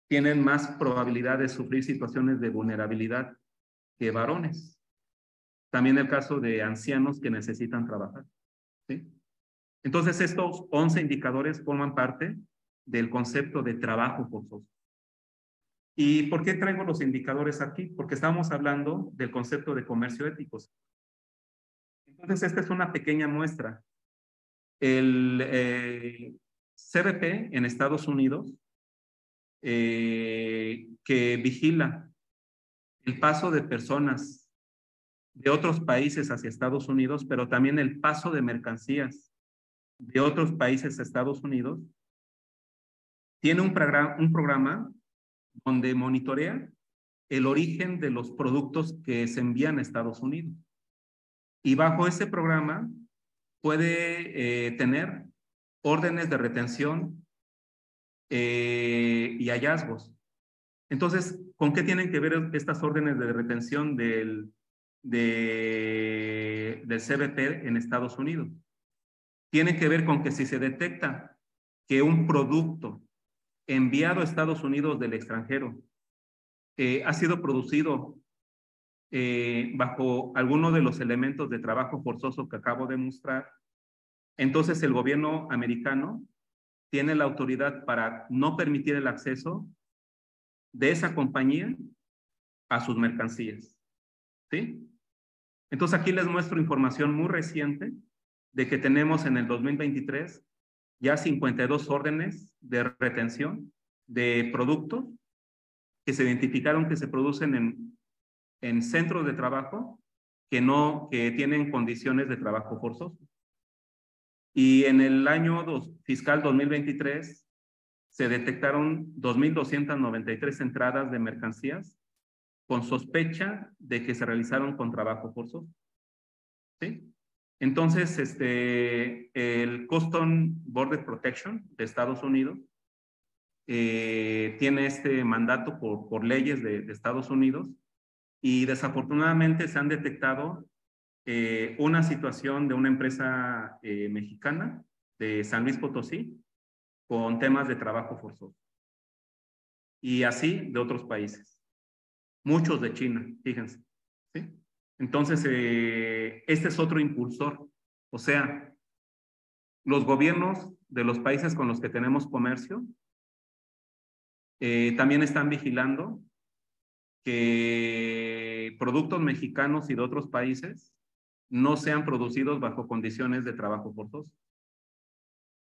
tienen más probabilidad de sufrir situaciones de vulnerabilidad que varones. También el caso de ancianos que necesitan trabajar, ¿sí? Entonces, estos 11 indicadores forman parte del concepto de trabajo forzoso. ¿Y por qué traigo los indicadores aquí? Porque estamos hablando del concepto de comercio ético. Entonces, esta es una pequeña muestra. El CBP en Estados Unidos, que vigila el paso de personas de otros países hacia Estados Unidos, pero también el paso de mercancías de otros países a Estados Unidos, tiene un programa donde monitorea el origen de los productos que se envían a Estados Unidos. Y bajo ese programa puede tener órdenes de retención y hallazgos. Entonces, ¿con qué tienen que ver estas órdenes de retención del CBP en Estados Unidos? Tiene que ver con que si se detecta que un producto enviado a Estados Unidos del extranjero ha sido producido bajo alguno de los elementos de trabajo forzoso que acabo de mostrar, entonces el gobierno americano tiene la autoridad para no permitir el acceso de esa compañía a sus mercancías. ¿Sí? Entonces aquí les muestro información muy reciente de que tenemos en el 2023 ya 52 órdenes de retención de productos que se identificaron que se producen en centros de trabajo que tienen condiciones de trabajo forzoso. Y en el año fiscal 2023 se detectaron 2,293 entradas de mercancías con sospecha de que se realizaron con trabajo forzoso. ¿Sí? Entonces, el Customs Border Protection de Estados Unidos tiene este mandato por leyes de Estados Unidos y desafortunadamente se han detectado una situación de una empresa mexicana de San Luis Potosí con temas de trabajo forzoso. Y así de otros países. Muchos de China, fíjense. ¿Sí? Entonces, este es otro impulsor. O sea, los gobiernos de los países con los que tenemos comercio también están vigilando que productos mexicanos y de otros países no sean producidos bajo condiciones de trabajo forzoso.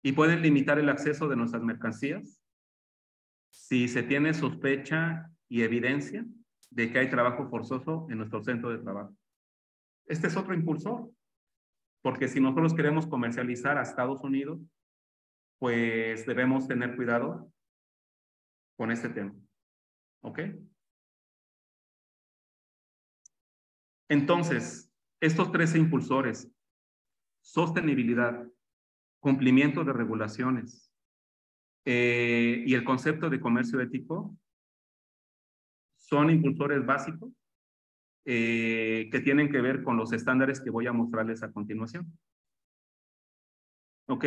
Y pueden limitar el acceso de nuestras mercancías si se tiene sospecha y evidencia de que hay trabajo forzoso en nuestro centro de trabajo. Este es otro impulsor, porque si nosotros queremos comercializar a Estados Unidos, pues debemos tener cuidado con este tema. ¿Ok? Entonces, estos 13 impulsores, sostenibilidad, cumplimiento de regulaciones y el concepto de comercio ético, son impulsores básicos que tienen que ver con los estándares que voy a mostrarles a continuación. Ok,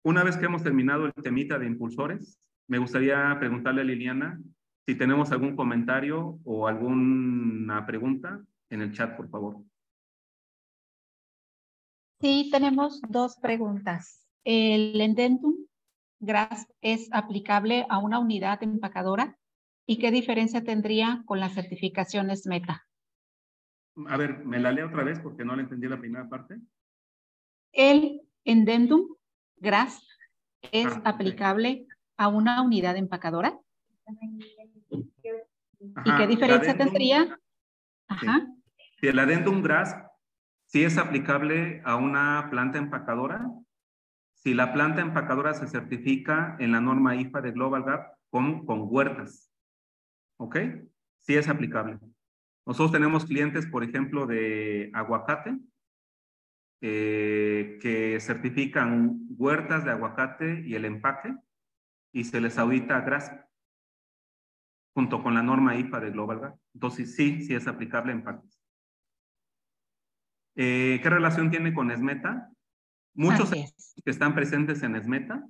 una vez que hemos terminado el temita de impulsores, me gustaría preguntarle a Liliana si tenemos algún comentario o alguna pregunta en el chat, por favor. Sí, tenemos dos preguntas. ¿El Addendum GRASP es aplicable a una unidad empacadora? ¿Y qué diferencia tendría con las certificaciones Meta? A ver, ¿me la leo otra vez porque no le entendí la primera parte? ¿El Addendum GRASP es okay. aplicable a una unidad empacadora? Ajá, ¿Y qué diferencia tendría? Ajá. Sí. El Addendum GRASP sí es aplicable a una planta empacadora. Si la planta empacadora se certifica en la norma IFA de Global Gap con huertas. ¿Ok? Sí es aplicable. Nosotros tenemos clientes, por ejemplo, de aguacate, que certifican huertas de aguacate y el empaque, y se les audita GRASP junto con la norma IFA de Global Gap. Entonces, sí es aplicable a empaques. ¿Qué relación tiene con SMETA? Muchos que están presentes en SMETA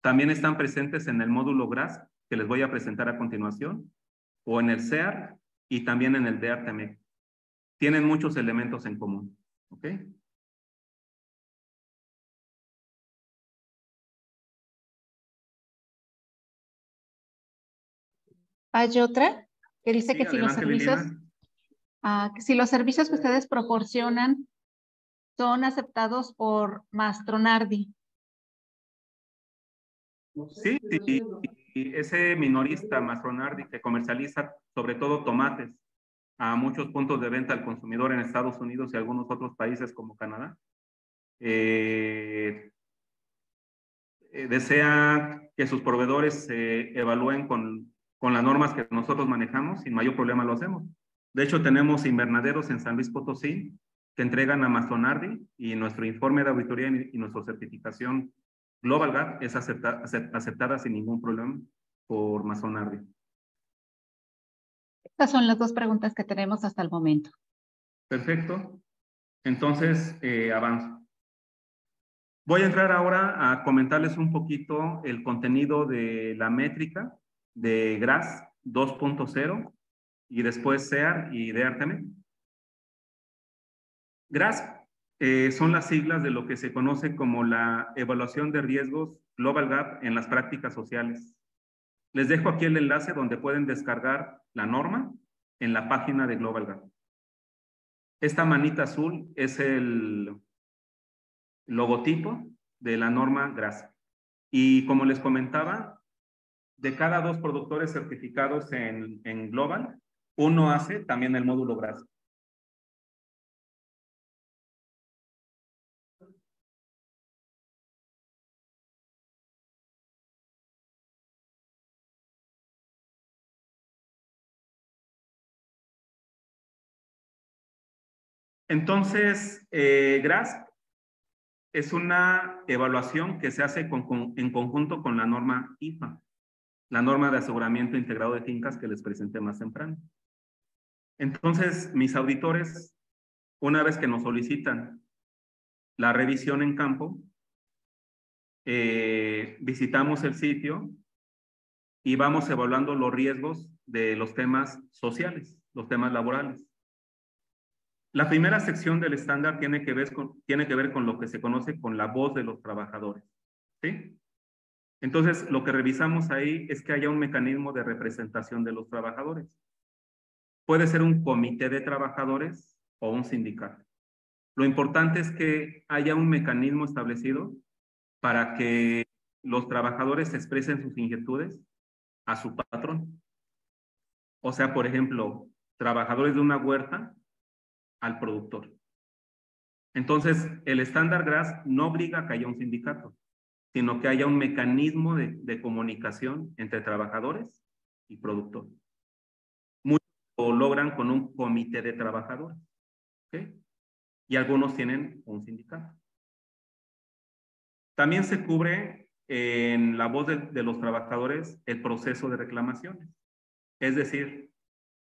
también están presentes en el módulo GRASP, que les voy a presentar a continuación, o en el CEAR y también en el DEAR-TMEC. Tienen muchos elementos en común. ¿Ok? Hay otra que dice Sí, que si los servicios, que ustedes proporcionan son aceptados por Mastronardi. Sí, y ese minorista Mastronardi que comercializa sobre todo tomates a muchos puntos de venta al consumidor en Estados Unidos y algunos otros países como Canadá. Desea que sus proveedores se evalúen con las normas que nosotros manejamos, sin mayor problema lo hacemos. De hecho, tenemos invernaderos en San Luis Potosí que entregan a Masonardi, y nuestro informe de auditoría y nuestra certificación Global Gap es aceptada sin ningún problema por Masonardi. Estas son las dos preguntas que tenemos hasta el momento. Perfecto. Entonces, avanzo. Voy a entrar ahora a comentarles un poquito el contenido de la métrica de GRAS 2.0 y después SEAR y DEAR-TME. GRAS son las siglas de lo que se conoce como la evaluación de riesgos Global Gap en las prácticas sociales. Les dejo aquí el enlace donde pueden descargar la norma en la página de Global Gap. Esta manita azul es el logotipo de la norma GRAS. Y como les comentaba, de cada 2 productores certificados en Global, uno hace también el módulo GRAS. Entonces, GRAS es una evaluación que se hace en conjunto con la norma IFA, la norma de aseguramiento integrado de fincas que les presenté más temprano. Entonces, mis auditores, una vez que nos solicitan la revisión en campo, visitamos el sitio y vamos evaluando los riesgos de los temas sociales, los temas laborales. La primera sección del estándar tiene que ver con lo que se conoce con la voz de los trabajadores, ¿sí? Entonces, lo que revisamos ahí es que haya un mecanismo de representación de los trabajadores. Puede ser un comité de trabajadores o un sindicato. Lo importante es que haya un mecanismo establecido para que los trabajadores expresen sus inquietudes a su patrón. O sea, por ejemplo, trabajadores de una huerta al productor. Entonces, el estándar GRAS no obliga a que haya un sindicato, sino que haya un mecanismo de comunicación entre trabajadores y productor. Muchos lo logran con un comité de trabajadores, ¿okay? Y algunos tienen un sindicato. También se cubre en la voz de los trabajadores el proceso de reclamaciones. Es decir,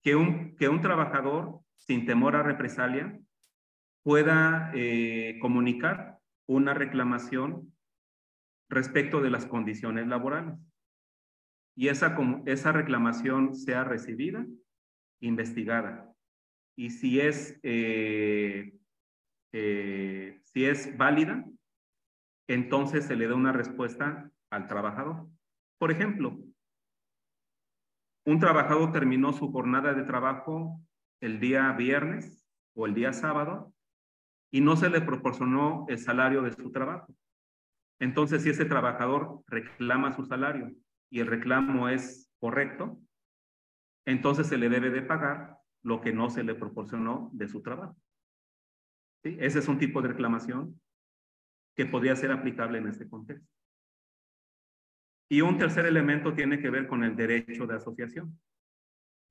que un trabajador, sin temor a represalia, pueda comunicar una reclamación respecto de las condiciones laborales. Y esa reclamación sea recibida, investigada. Y si es válida, entonces se le da una respuesta al trabajador. Por ejemplo, un trabajador terminó su jornada de trabajo el día viernes o el día sábado y no se le proporcionó el salario de su trabajo. Entonces, si ese trabajador reclama su salario y el reclamo es correcto, entonces se le debe de pagar lo que no se le proporcionó de su trabajo. ¿Sí? Ese es un tipo de reclamación que podría ser aplicable en este contexto. Y un tercer elemento tiene que ver con el derecho de asociación.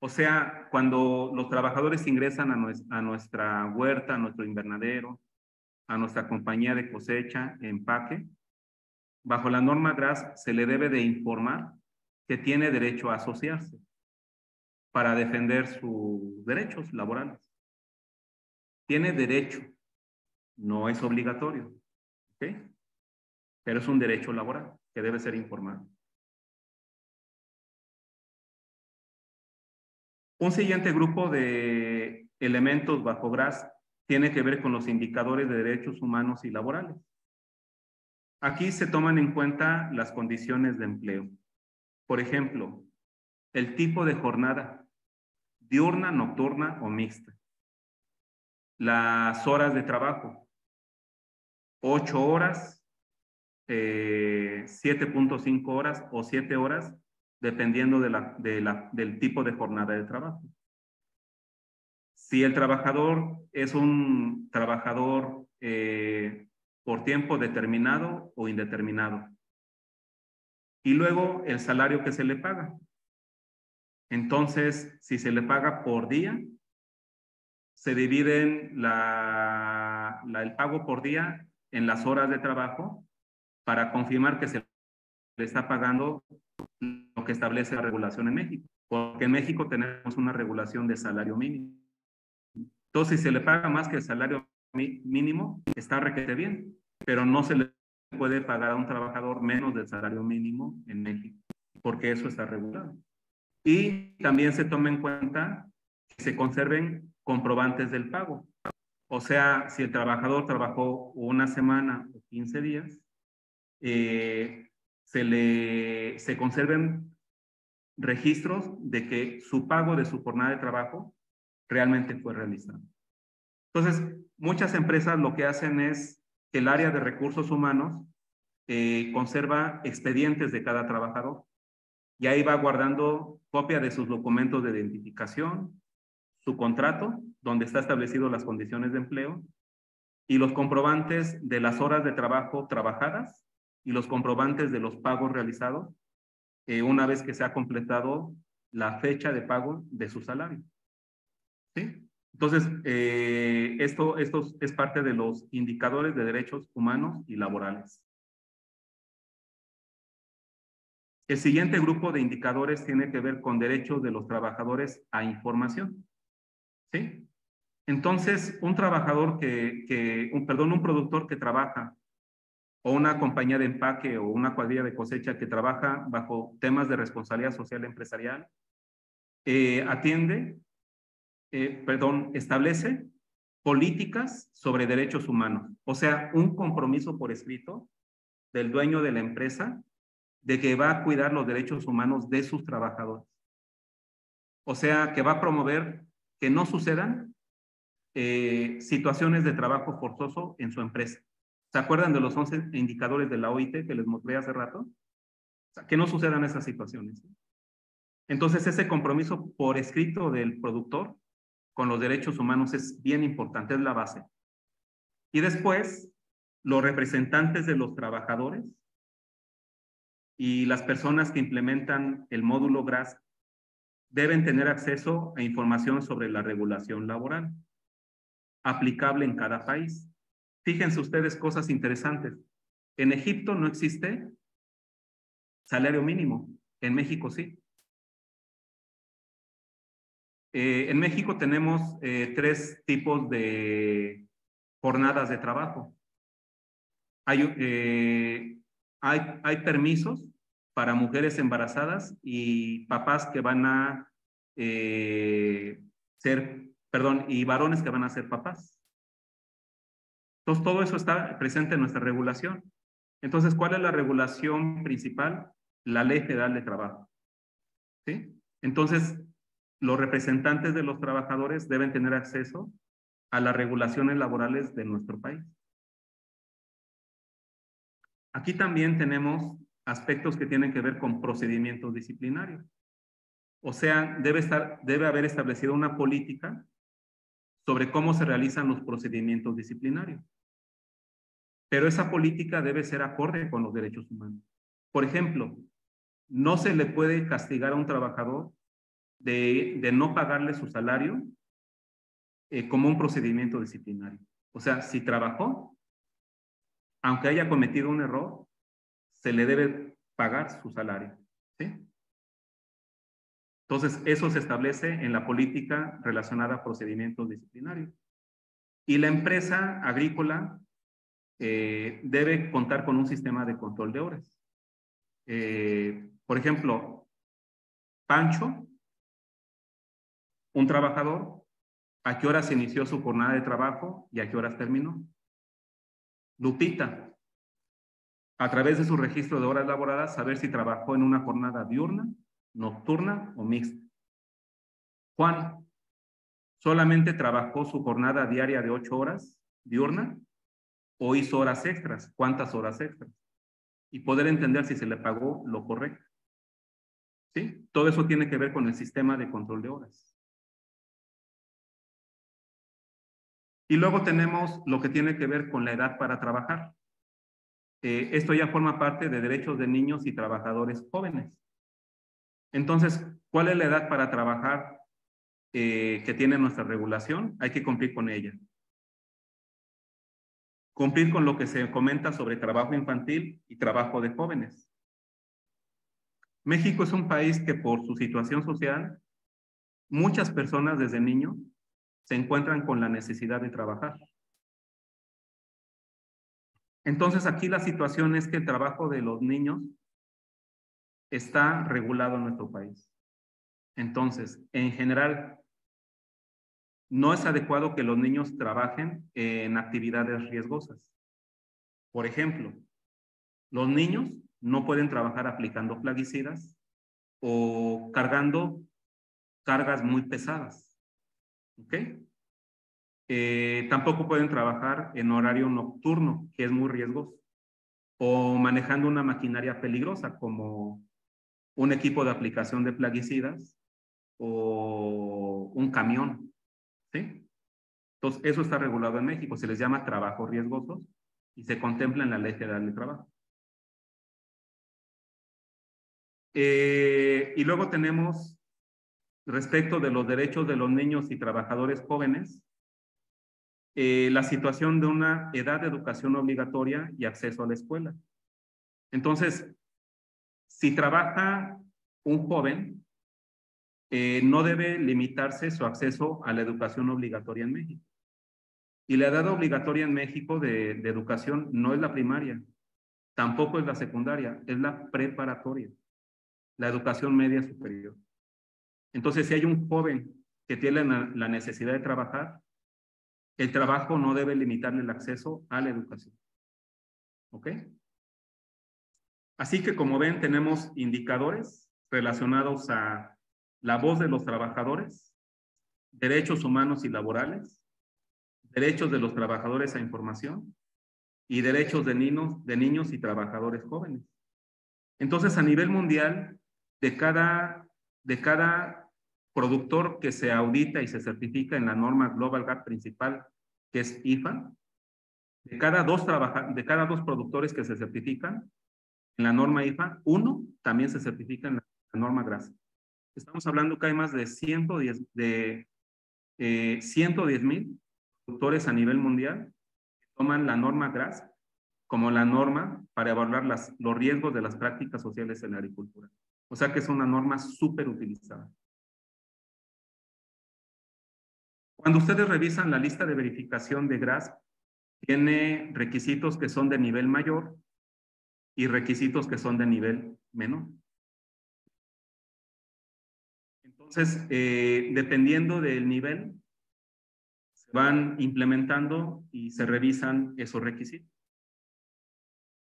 O sea, cuando los trabajadores ingresan a nuestra huerta, a nuestro invernadero, a nuestra compañía de cosecha, empaque, bajo la norma GRAS se le debe de informar que tiene derecho a asociarse para defender sus derechos laborales. Tiene derecho, no es obligatorio, ¿ok? Pero es un derecho laboral que debe ser informado. Un siguiente grupo de elementos bajo GRAS tiene que ver con los indicadores de derechos humanos y laborales. Aquí se toman en cuenta las condiciones de empleo. Por ejemplo, el tipo de jornada, diurna, nocturna o mixta. Las horas de trabajo, 8 horas, 7.5 horas o 7 horas, dependiendo del tipo de jornada de trabajo. Si el trabajador es un trabajador por tiempo determinado o indeterminado. Y luego el salario que se le paga. Entonces, si se le paga por día, se dividen el pago por día en las horas de trabajo para confirmar que se le está pagando lo que establece la regulación en México. Porque en México tenemos una regulación de salario mínimo. Entonces, si se le paga más que el salario mínimo, está requete bien, pero no se le puede pagar a un trabajador menos del salario mínimo en México, porque eso está regulado. Y también se toma en cuenta que se conserven comprobantes del pago. O sea, si el trabajador trabajó una semana o 15 días, se conserven registros de que su pago de su jornada de trabajo realmente fue realizado. Entonces, muchas empresas lo que hacen es que el área de recursos humanos conserva expedientes de cada trabajador y ahí va guardando copia de sus documentos de identificación, su contrato, donde está establecido las condiciones de empleo, y los comprobantes de las horas de trabajo trabajadas y los comprobantes de los pagos realizados una vez que se ha completado la fecha de pago de su salario. ¿Sí? Entonces, esto es parte de los indicadores de derechos humanos y laborales. El siguiente grupo de indicadores tiene que ver con derechos de los trabajadores a información. ¿Sí? Entonces, un trabajador un productor que trabaja, o una compañía de empaque o una cuadrilla de cosecha que trabaja bajo temas de responsabilidad social empresarial, establece políticas sobre derechos humanos. O sea, un compromiso por escrito del dueño de la empresa de que va a cuidar los derechos humanos de sus trabajadores. O sea, que va a promover que no sucedan situaciones de trabajo forzoso en su empresa. ¿Se acuerdan de los 11 indicadores de la OIT que les mostré hace rato? O sea, que no sucedan esas situaciones. Entonces, ese compromiso por escrito del productor con los derechos humanos es bien importante, es la base. Y después, los representantes de los trabajadores y las personas que implementan el módulo GRAS deben tener acceso a información sobre la regulación laboral aplicable en cada país. Fíjense ustedes cosas interesantes. En Egipto no existe salario mínimo, en México sí. En México tenemos 3 tipos de jornadas de trabajo. Hay permisos para mujeres embarazadas y papás que van a y varones que van a ser papás. Entonces, todo eso está presente en nuestra regulación. Entonces, ¿cuál es la regulación principal? La Ley Federal de Trabajo. ¿Sí? Entonces, los representantes de los trabajadores deben tener acceso a las regulaciones laborales de nuestro país. Aquí también tenemos aspectos que tienen que ver con procedimientos disciplinarios. O sea, debe haber establecido una política sobre cómo se realizan los procedimientos disciplinarios. Pero esa política debe ser acorde con los derechos humanos. Por ejemplo, no se le puede castigar a un trabajador de no pagarle su salario como un procedimiento disciplinario. O sea, si trabajó, aunque haya cometido un error, se le debe pagar su salario. ¿Sí? Entonces, eso se establece en la política relacionada a procedimientos disciplinarios. Y la empresa agrícola debe contar con un sistema de control de horas. Por ejemplo, Pancho, un trabajador, ¿a qué horas inició su jornada de trabajo y a qué horas terminó? Lupita, a través de su registro de horas laboradas, saber si trabajó en una jornada diurna, nocturna o mixta. Juan, solamente trabajó su jornada diaria de 8 horas diurna o hizo horas extras, cuántas horas extras, y poder entender si se le pagó lo correcto. ¿Sí? Todo eso tiene que ver con el sistema de control de horas. Y luego tenemos lo que tiene que ver con la edad para trabajar. Esto ya forma parte de derechos de niños y trabajadores jóvenes. Entonces, ¿cuál es la edad para trabajar que tiene nuestra regulación? Hay que cumplir con ella. Cumplir con lo que se comenta sobre trabajo infantil y trabajo de jóvenes. México es un país que por su situación social, muchas personas desde niños se encuentran con la necesidad de trabajar. Entonces aquí la situación es que el trabajo de los niños está regulado en nuestro país. Entonces, en general, no es adecuado que los niños trabajen en actividades riesgosas. Por ejemplo, los niños no pueden trabajar aplicando plaguicidas o cargando cargas muy pesadas. ¿Ok? Tampoco pueden trabajar en horario nocturno, que es muy riesgoso, o manejando una maquinaria peligrosa como un equipo de aplicación de plaguicidas o un camión, ¿sí? Entonces, eso está regulado en México, se les llama trabajos riesgosos y se contempla en la Ley Federal de Trabajo. Y luego tenemos, respecto de los derechos de los niños y trabajadores jóvenes, la situación de una edad de educación obligatoria y acceso a la escuela. Entonces, si trabaja un joven, no debe limitarse su acceso a la educación obligatoria en México. Y la edad obligatoria en México de educación no es la primaria, tampoco es la secundaria, es la preparatoria, la educación media superior. Entonces, si hay un joven que tiene la necesidad de trabajar, el trabajo no debe limitarle el acceso a la educación. ¿Ok? Así que, como ven, tenemos indicadores relacionados a la voz de los trabajadores, derechos humanos y laborales, derechos de los trabajadores a información y derechos de niños y trabajadores jóvenes. Entonces, a nivel mundial, de cada productor que se audita y se certifica en la norma Global Gap principal, que es IFA, de cada dos productores que se certifican en la norma IFA, uno también se certifica en la norma GRAS. Estamos hablando que hay más de 110,000 productores a nivel mundial que toman la norma GRAS como la norma para evaluar los riesgos de las prácticas sociales en la agricultura. O sea que es una norma súper utilizada. Cuando ustedes revisan la lista de verificación de GRAS, tiene requisitos que son de nivel mayor y requisitos que son de nivel menor. Entonces, dependiendo del nivel, se van implementando y se revisan esos requisitos.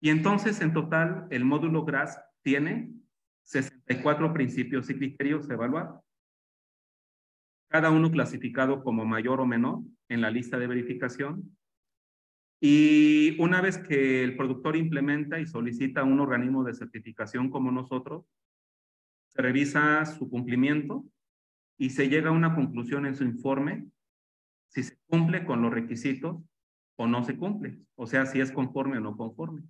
Y entonces, en total, el módulo GRAS tiene 64 principios y criterios a evaluar, cada uno clasificado como mayor o menor en la lista de verificación. Y una vez que el productor implementa y solicita un organismo de certificación como nosotros, se revisa su cumplimiento y se llega a una conclusión en su informe si se cumple con los requisitos o no se cumple, o sea, si es conforme o no conforme.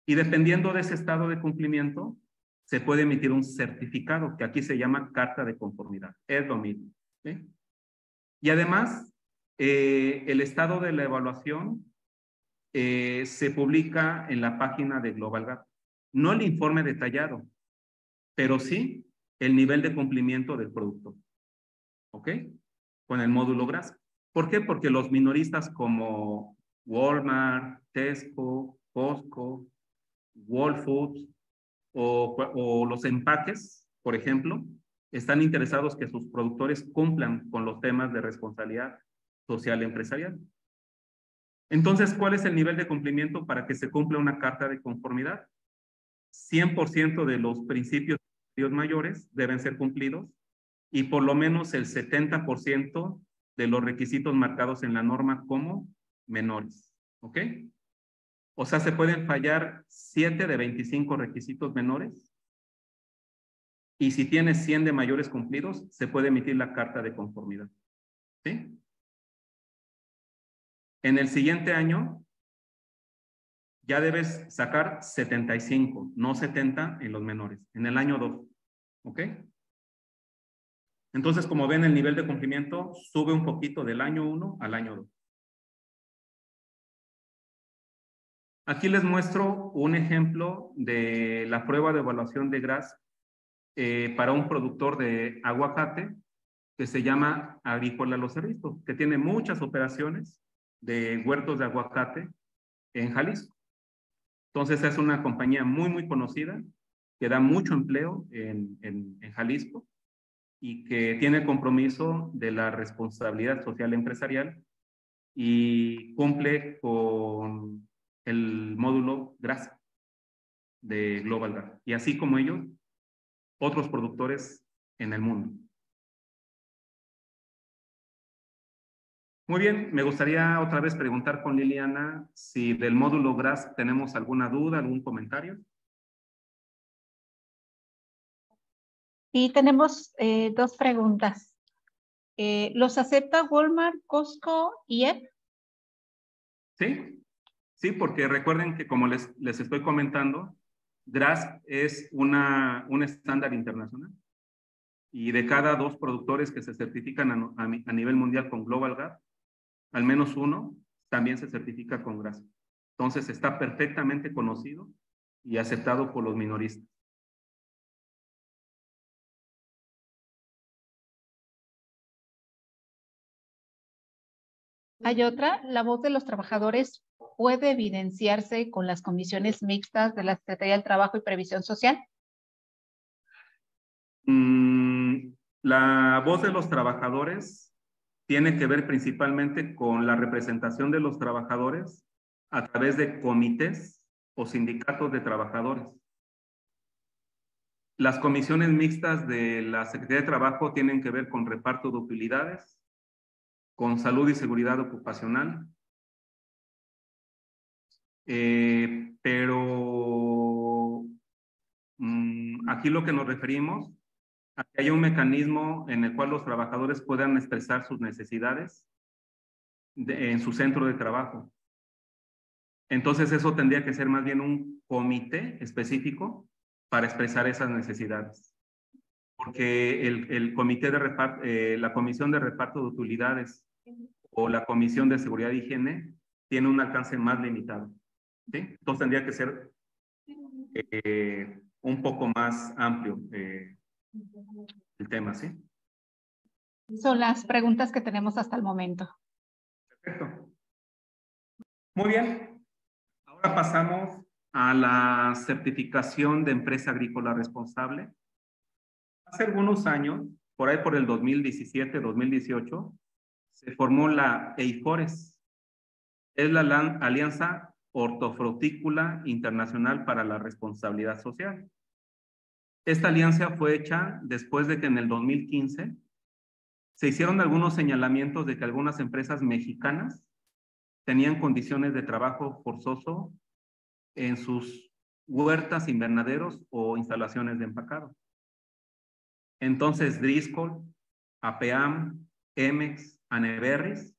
Y dependiendo de ese estado de cumplimiento, se puede emitir un certificado, que aquí se llama carta de conformidad. Es lo mismo. ¿Sí? Y además, el estado de la evaluación se publica en la página de Global Gap. No el informe detallado, pero sí el nivel de cumplimiento del producto. ¿Ok? Con el módulo GRAS. ¿Por qué? Porque los minoristas como Walmart, Tesco, Costco, Whole Foods o los empaques, por ejemplo, están interesados que sus productores cumplan con los temas de responsabilidad social empresarial. Entonces, ¿cuál es el nivel de cumplimiento para que se cumpla una carta de conformidad? 100% de los principios mayores deben ser cumplidos y por lo menos el 70% de los requisitos marcados en la norma como menores. ¿Ok? O sea, se pueden fallar 7 de 25 requisitos menores y si tienes 100 de mayores cumplidos, se puede emitir la carta de conformidad. ¿Sí? En el siguiente año ya debes sacar 75, no 70 en los menores, en el año 2. ¿Ok? Entonces, como ven, el nivel de cumplimiento sube un poquito del año 1 al año 2. Aquí les muestro un ejemplo de la prueba de evaluación de GRAS para un productor de aguacate que se llama Agrícola Los Cerritos, que tiene muchas operaciones de huertos de aguacate en Jalisco. Entonces es una compañía muy, muy conocida que da mucho empleo en Jalisco y que tiene compromiso de la responsabilidad social empresarial y cumple con el módulo GRAS de Global GAP. Y así como ellos, otros productores en el mundo. Muy bien, me gustaría otra vez preguntar con Liliana si del módulo GRAS tenemos alguna duda, algún comentario. Y tenemos dos preguntas. ¿Los acepta Walmart, Costco y EPP? Sí, sí, porque recuerden que como les estoy comentando, GRAS es un estándar internacional. Y de cada 2 productores que se certifican a nivel mundial con Global GAP, al menos uno también se certifica con GRAS. Entonces está perfectamente conocido y aceptado por los minoristas. Hay otra, la voz de los trabajadores puede evidenciarse con las comisiones mixtas de la Secretaría del Trabajo y Previsión Social. La voz de los trabajadores tiene que ver principalmente con la representación de los trabajadores a través de comités o sindicatos de trabajadores. Las comisiones mixtas de la Secretaría de Trabajo tienen que ver con reparto de utilidades, con salud y seguridad ocupacional, pero aquí lo que nos referimos a que haya un mecanismo en el cual los trabajadores puedan expresar sus necesidades en su centro de trabajo. Entonces eso tendría que ser más bien un comité específico para expresar esas necesidades. Porque el comité de reparto, la comisión de reparto de utilidades o la comisión de seguridad y higiene tiene un alcance más limitado. ¿Sí? Entonces tendría que ser un poco más amplio el tema, ¿sí? Son las preguntas que tenemos hasta el momento. Perfecto. Muy bien. Ahora pasamos a la certificación de empresa agrícola responsable. Hace algunos años, por ahí por el 2017, 2018, se formó la EIFORES. Es la Alianza Hortofrutícola Internacional para la Responsabilidad Social. Esta alianza fue hecha después de que en el 2015 se hicieron algunos señalamientos de que algunas empresas mexicanas tenían condiciones de trabajo forzoso en sus huertas, invernaderos o instalaciones de empacado. Entonces, Driscoll, APAM, Emex, Aneberris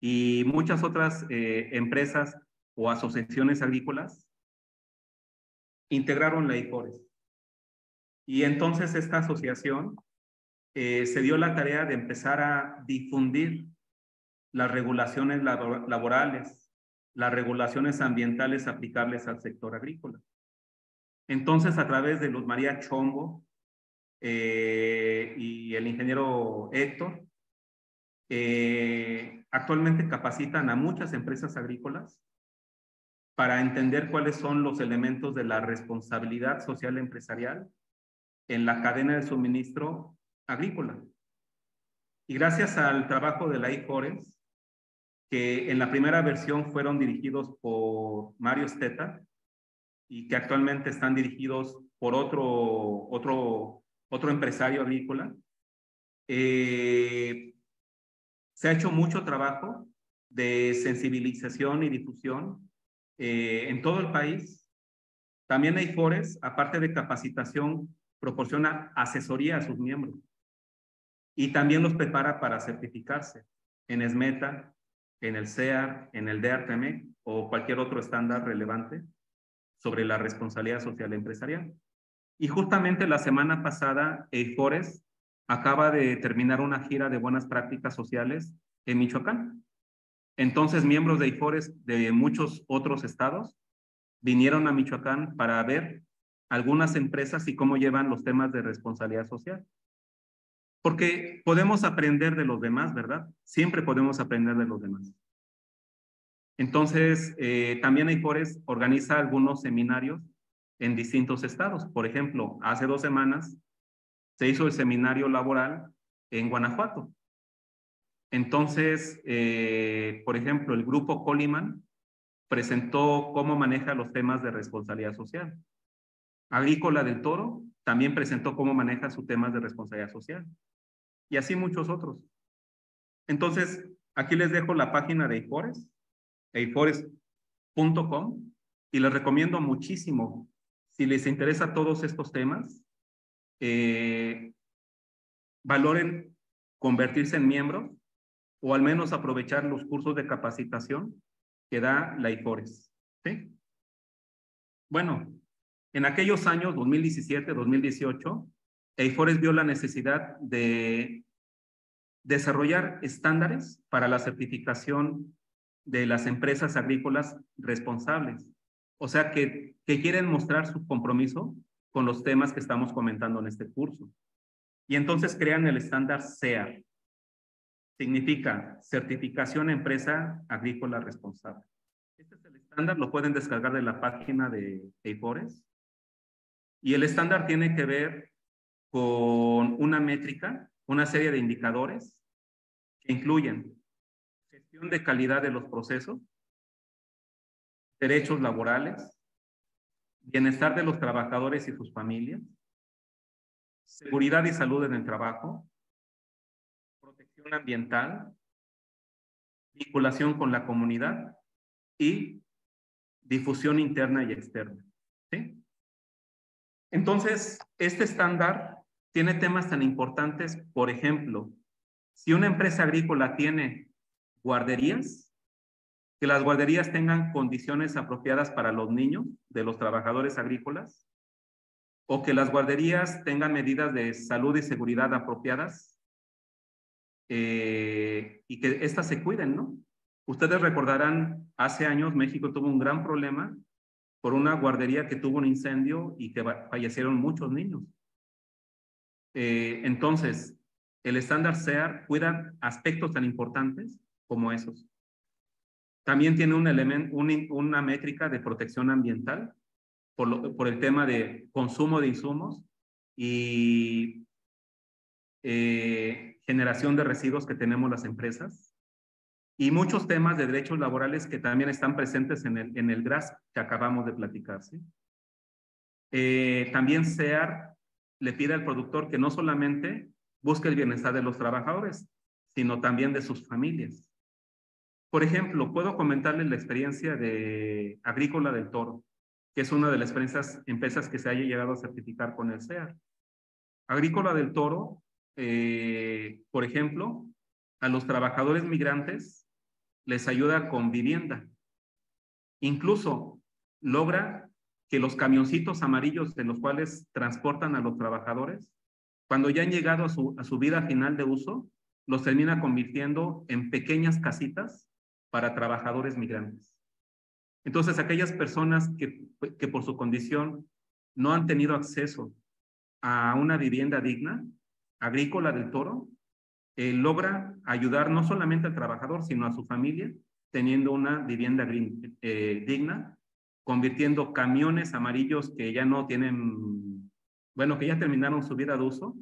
y muchas otras empresas o asociaciones agrícolas integraron la IFORES. Y entonces esta asociación se dio la tarea de empezar a difundir las regulaciones laborales, las regulaciones ambientales aplicables al sector agrícola. Entonces, a través de Luz María Chombo y el ingeniero Héctor, actualmente capacitan a muchas empresas agrícolas para entender cuáles son los elementos de la responsabilidad social empresarial en la cadena de suministro agrícola. Y gracias al trabajo de la IFORES, que en la primera versión fueron dirigidos por Mario Steta y que actualmente están dirigidos por otro empresario agrícola, se ha hecho mucho trabajo de sensibilización y difusión en todo el país. También IFORES, aparte de capacitación, proporciona asesoría a sus miembros y también los prepara para certificarse en SMETA en el CEAR, en el DEARTMEC o cualquier otro estándar relevante sobre la responsabilidad social empresarial. Y justamente la semana pasada, EIFORES acaba de terminar una gira de buenas prácticas sociales en Michoacán. Entonces, miembros de EIFORES de muchos otros estados vinieron a Michoacán para ver algunas empresas y cómo llevan los temas de responsabilidad social. Porque podemos aprender de los demás, ¿verdad? Siempre podemos aprender de los demás. Entonces, también EIFORES organiza algunos seminarios en distintos estados. Por ejemplo, hace 2 semanas se hizo el seminario laboral en Guanajuato. Entonces, por ejemplo, el grupo Coliman presentó cómo maneja los temas de responsabilidad social. Agrícola del Toro también presentó cómo maneja sus temas de responsabilidad social. Y así muchos otros. Entonces, aquí les dejo la página de EIFORES, eifores.com, y les recomiendo muchísimo, si les interesa todos estos temas, valoren convertirse en miembros o al menos aprovechar los cursos de capacitación que da la EIFORES. ¿Sí? Bueno, en aquellos años, 2017, 2018, EIFORES vio la necesidad de desarrollar estándares para la certificación de las empresas agrícolas responsables. O sea, que quieren mostrar su compromiso con los temas que estamos comentando en este curso. Y entonces crean el estándar CEAR. Significa Certificación Empresa Agrícola Responsable. Este es el estándar, lo pueden descargar de la página de EIFORES. Y el estándar tiene que ver con una métrica, una serie de indicadores que incluyen gestión de calidad de los procesos, derechos laborales, bienestar de los trabajadores y sus familias, seguridad y salud en el trabajo, protección ambiental, vinculación con la comunidad y difusión interna y externa. ¿Sí? Entonces, este estándar tiene temas tan importantes, por ejemplo, si una empresa agrícola tiene guarderías, que las guarderías tengan condiciones apropiadas para los niños de los trabajadores agrícolas, o que las guarderías tengan medidas de salud y seguridad apropiadas, y que éstas se cuiden, ¿no? Ustedes recordarán, hace años México tuvo un gran problema por una guardería que tuvo un incendio y que fallecieron muchos niños. Entonces, el estándar CEAR cuida aspectos tan importantes como esos. También tiene un elemento, una métrica de protección ambiental por el tema de consumo de insumos y generación de residuos que tenemos las empresas. Y muchos temas de derechos laborales que también están presentes en el GRAS que acabamos de platicar. ¿Sí? También CEAR le pide al productor que no solamente busque el bienestar de los trabajadores, sino también de sus familias. Por ejemplo, puedo comentarles la experiencia de Agrícola del Toro, que es una de las empresas que se haya llegado a certificar con el CEAR. Agrícola del Toro, por ejemplo, a los trabajadores migrantes les ayuda con vivienda. Incluso logra que los camioncitos amarillos de los cuales transportan a los trabajadores, cuando ya han llegado a su vida final de uso, los termina convirtiendo en pequeñas casitas para trabajadores migrantes. Entonces, aquellas personas que por su condición no han tenido acceso a una vivienda digna, Agrícola del Toro logra ayudar no solamente al trabajador, sino a su familia, teniendo una vivienda digna, convirtiendo camiones amarillos que ya no tienen, bueno, que ya terminaron su vida de uso,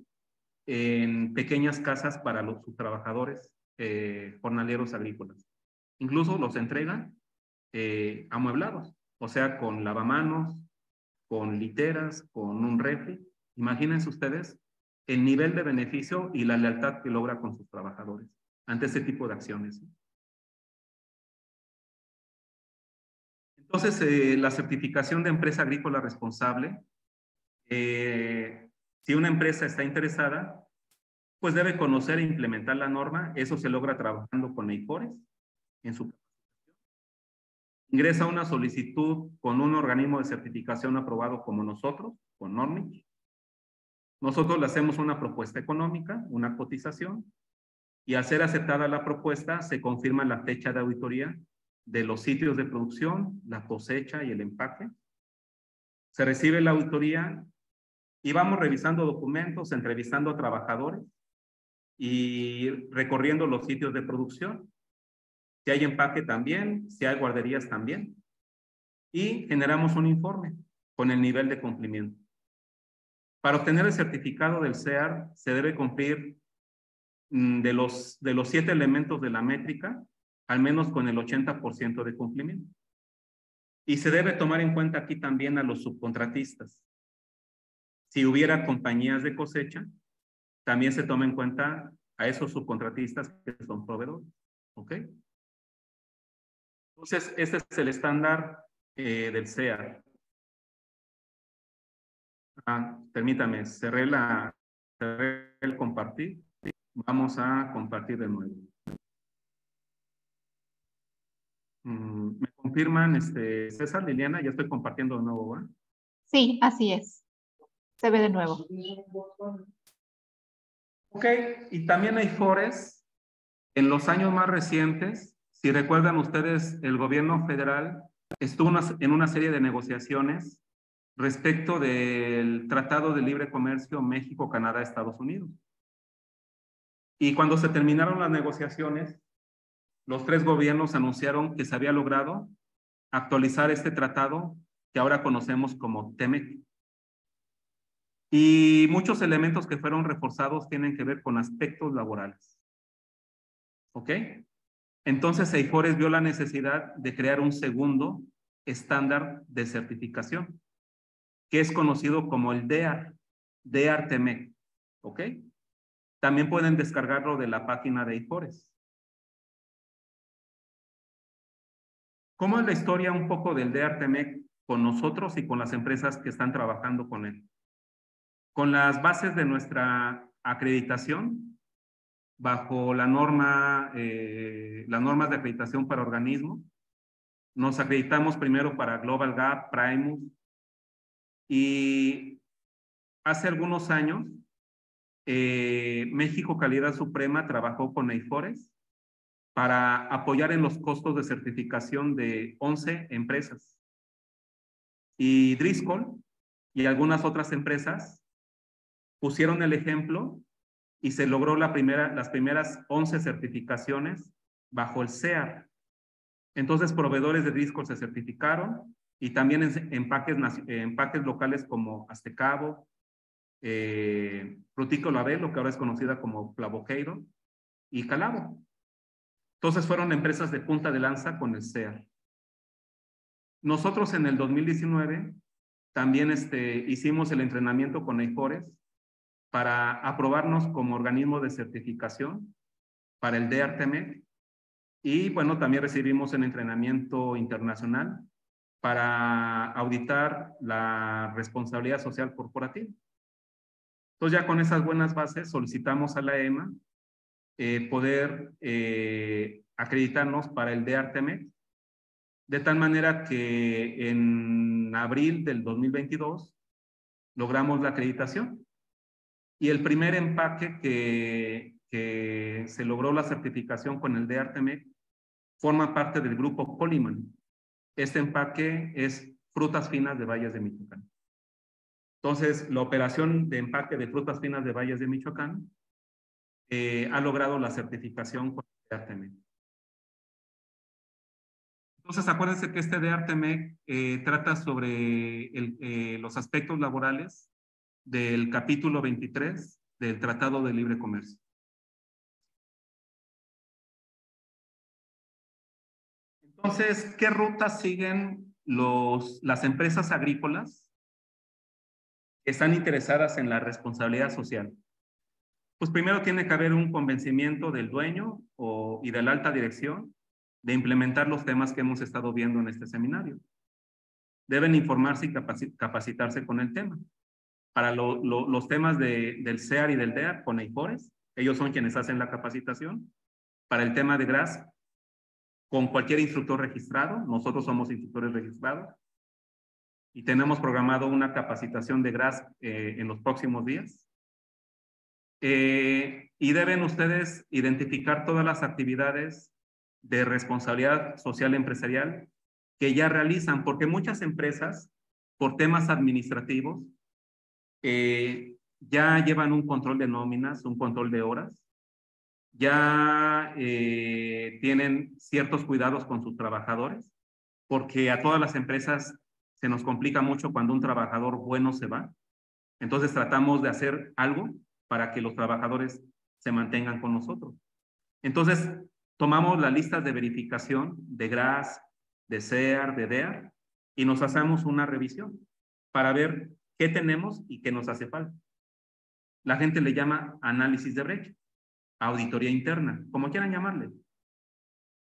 en pequeñas casas para sus trabajadores jornaleros agrícolas. Incluso los entregan amueblados, o sea, con lavamanos, con literas, con un refri. Imagínense ustedes el nivel de beneficio y la lealtad que logra con sus trabajadores ante ese tipo de acciones. Entonces, la certificación de empresa agrícola responsable, si una empresa está interesada, pues debe conocer e implementar la norma. Eso se logra trabajando con EIFORES. en su ingresa una solicitud con un organismo de certificación aprobado como nosotros, con Normix. Nosotros le hacemos una propuesta económica, una cotización, y al ser aceptada la propuesta, se confirma la fecha de auditoría de los sitios de producción, la cosecha y el empaque. Se recibe la auditoría y vamos revisando documentos, entrevistando a trabajadores y recorriendo los sitios de producción. Si hay empaque también, si hay guarderías también. Y generamos un informe con el nivel de cumplimiento. Para obtener el certificado del CEAR se debe cumplir de los 7 elementos de la métrica, al menos con el 80% de cumplimiento. Y se debe tomar en cuenta aquí también a los subcontratistas. Si hubiera compañías de cosecha, también se toma en cuenta a esos subcontratistas que son proveedores. ¿Ok? Entonces, este es el estándar del CEAR. Permítame, cerré el compartir. Vamos a compartir de nuevo. ¿Me confirman, César, Liliana? Ya estoy compartiendo de nuevo, ¿va? Sí, así es. Se ve de nuevo. Ok, y también hay fores. En los años más recientes, si recuerdan ustedes, el gobierno federal estuvo en una serie de negociaciones respecto del Tratado de Libre Comercio México, Canadá, Estados Unidos. Y cuando se terminaron las negociaciones, los 3 gobiernos anunciaron que se había logrado actualizar este tratado que ahora conocemos como TEMEC. Y muchos elementos que fueron reforzados tienen que ver con aspectos laborales. ¿Ok? Entonces, EIFORES vio la necesidad de crear un segundo estándar de certificación, que es conocido como el DEAR-TEMEC. ¿Ok? También pueden descargarlo de la página de EIFORES. ¿Cómo es la historia un poco del DEAR-TEMEC con nosotros y con las empresas que están trabajando con él? Con las bases de nuestra acreditación, bajo las normas de acreditación para organismos, nos acreditamos primero para Global Gap, Primus, y hace algunos años, México Calidad Suprema trabajó con EIFORES para apoyar en los costos de certificación de 11 empresas. Y Driscoll y algunas otras empresas pusieron el ejemplo y se logró las primeras 11 certificaciones bajo el CEAR. Entonces, proveedores de Driscoll se certificaron y también empaques locales como Aztecabo, Frutico Label, lo que ahora es conocida como Flavoqueiro, y Calavo. Entonces, fueron empresas de punta de lanza con el CEAR. Nosotros en el 2019 también hicimos el entrenamiento con EIFORES para aprobarnos como organismo de certificación para el DEAR-TEMEC. Y bueno, también recibimos el entrenamiento internacional para auditar la responsabilidad social corporativa. Entonces ya con esas buenas bases solicitamos a la EMA poder acreditarnos para el DEAR-TEMEC, de tal manera que en abril del 2022 logramos la acreditación. Y el primer empaque que se logró la certificación con el DEAR-TEMEC forma parte del grupo Coleman. Este empaque es frutas finas de Valles de Michoacán. Entonces, la operación de empaque de frutas finas de Valles de Michoacán ha logrado la certificación con el DEAR-TEMEC. Entonces, acuérdense que este DEAR-TEMEC trata sobre los aspectos laborales del capítulo 23 del Tratado de Libre Comercio. Entonces, ¿qué rutas siguen las empresas agrícolas que están interesadas en la responsabilidad social? Pues primero tiene que haber un convencimiento del dueño y de la alta dirección de implementar los temas que hemos estado viendo en este seminario. Deben informarse y capacitarse con el tema. Para los temas del CEAR y del DEAR, con EIFORES, ellos son quienes hacen la capacitación. Para el tema de GRAS, con cualquier instructor registrado. Nosotros somos instructores registrados y tenemos programado una capacitación de GRASP en los próximos días. Y deben ustedes identificar todas las actividades de responsabilidad social empresarial que ya realizan, porque muchas empresas, por temas administrativos, ya llevan un control de nóminas, un control de horas, ya tienen ciertos cuidados con sus trabajadores, porque a todas las empresas se nos complica mucho cuando un trabajador bueno se va. Entonces tratamos de hacer algo para que los trabajadores se mantengan con nosotros. Entonces tomamos las listas de verificación de GRAS, de SEAR, de DEAR, y nos hacemos una revisión para ver qué tenemos y qué nos hace falta. La gente le llama análisis de brecha, auditoría interna, como quieran llamarle.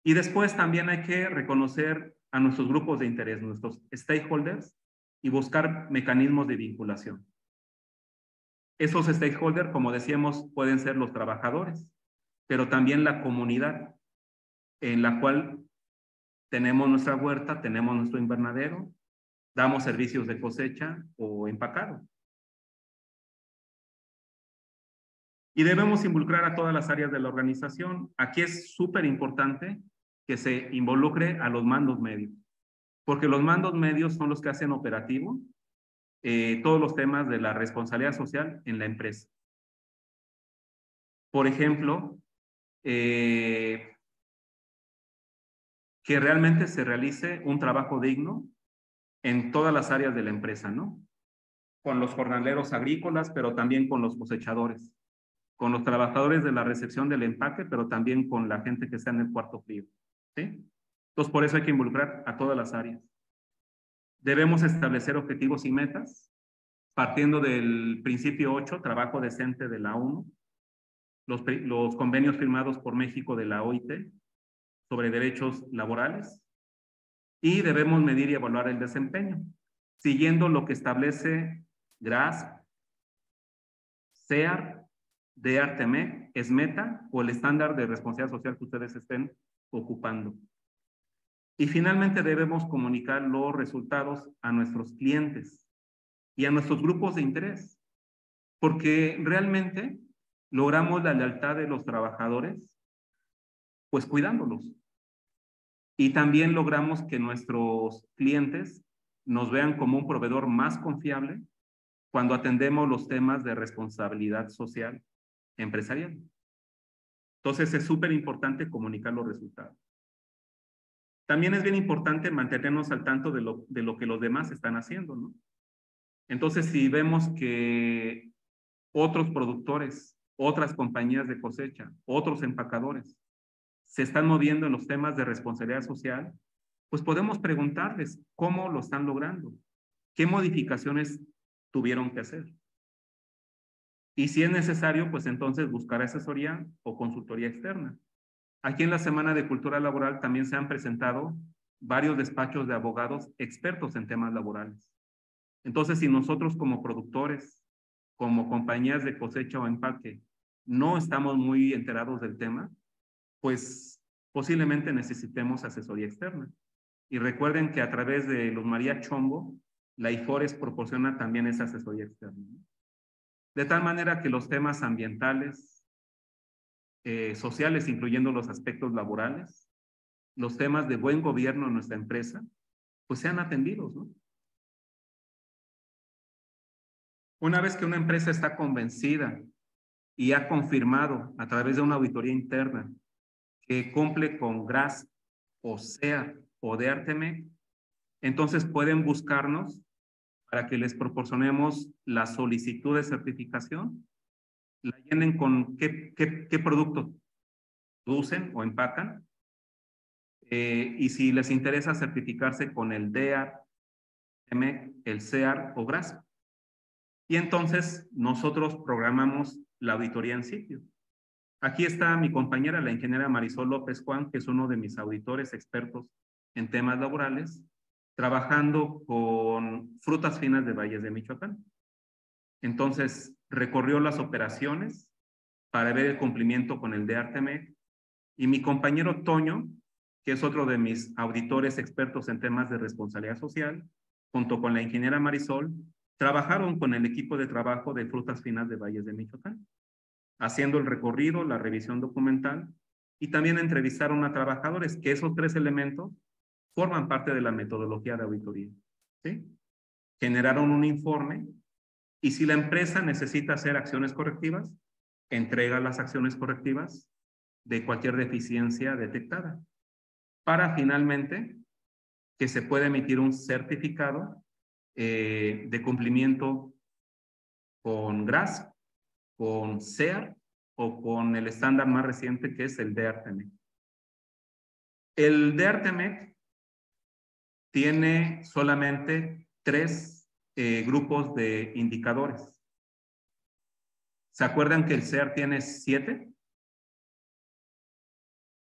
Y después también hay que reconocer a nuestros grupos de interés, nuestros stakeholders, y buscar mecanismos de vinculación. Esos stakeholders, como decíamos, pueden ser los trabajadores, pero también la comunidad en la cual tenemos nuestra huerta, tenemos nuestro invernadero, damos servicios de cosecha o empacado. Y debemos involucrar a todas las áreas de la organización. Aquí es súper importante que se involucre a los mandos medios, porque los mandos medios son los que hacen operativo todos los temas de la responsabilidad social en la empresa. Por ejemplo, que realmente se realice un trabajo digno en todas las áreas de la empresa, ¿no? Con los jornaleros agrícolas, pero también con los cosechadores, con los trabajadores de la recepción del empaque, pero también con la gente que está en el cuarto frío, ¿sí? Entonces, por eso hay que involucrar a todas las áreas. Debemos establecer objetivos y metas, partiendo del principio 8, trabajo decente de la ONU, los convenios firmados por México de la OIT sobre derechos laborales, y debemos medir y evaluar el desempeño, siguiendo lo que establece GRAS, SEAR, DEAR-TMEC, SMETA o el estándar de responsabilidad social que ustedes estén ocupando. Y finalmente debemos comunicar los resultados a nuestros clientes y a nuestros grupos de interés, porque realmente logramos la lealtad de los trabajadores, pues cuidándolos. Y también logramos que nuestros clientes nos vean como un proveedor más confiable cuando atendemos los temas de responsabilidad social empresarial. Entonces es súper importante comunicar los resultados. También es bien importante mantenernos al tanto de lo que los demás están haciendo, ¿no? Entonces, si vemos que otros productores, otras compañías de cosecha, otros empacadores se están moviendo en los temas de responsabilidad social, pues podemos preguntarles cómo lo están logrando, qué modificaciones tuvieron que hacer. Y si es necesario, pues entonces buscar asesoría o consultoría externa. Aquí en la Semana de Cultura Laboral también se han presentado varios despachos de abogados expertos en temas laborales. Entonces, si nosotros como productores, como compañías de cosecha o empaque, no estamos muy enterados del tema, pues posiblemente necesitemos asesoría externa. Y recuerden que a través de los María Chombo, la IFORES proporciona también esa asesoría externa, ¿no? De tal manera que los temas ambientales, sociales, incluyendo los aspectos laborales, los temas de buen gobierno en nuestra empresa, pues sean atendidos, ¿no? Una vez que una empresa está convencida y ha confirmado a través de una auditoría interna que cumple con GRAS o SEAR o DEAR-TMEC, entonces pueden buscarnos para que les proporcionemos la solicitud de certificación, la llenen con qué producto producen o empacan, y si les interesa certificarse con el DEAR, el SEAR o GRAS. Y entonces nosotros programamos la auditoría en sitio. Aquí está mi compañera, la ingeniera Marisol López Juan, que es uno de mis auditores expertos en temas laborales, trabajando con frutas finas de Valles de Michoacán. Entonces, recorrió las operaciones para ver el cumplimiento con el DEAR-TMEC, y mi compañero Toño, que es otro de mis auditores expertos en temas de responsabilidad social, junto con la ingeniera Marisol, trabajaron con el equipo de trabajo de Frutas Finas de Valles de Michoacán, haciendo el recorrido, la revisión documental, y también entrevistaron a trabajadores, que esos 3 elementos forman parte de la metodología de auditoría, ¿sí? Generaron un informe, y si la empresa necesita hacer acciones correctivas, entrega las acciones correctivas de cualquier deficiencia detectada, para finalmente que se pueda emitir un certificado de cumplimiento con GRASP, con SEAR o con el estándar más reciente que es el DEARTMEC. El DEARTMEC tiene solamente 3 grupos de indicadores. ¿Se acuerdan que el SEAR tiene 7?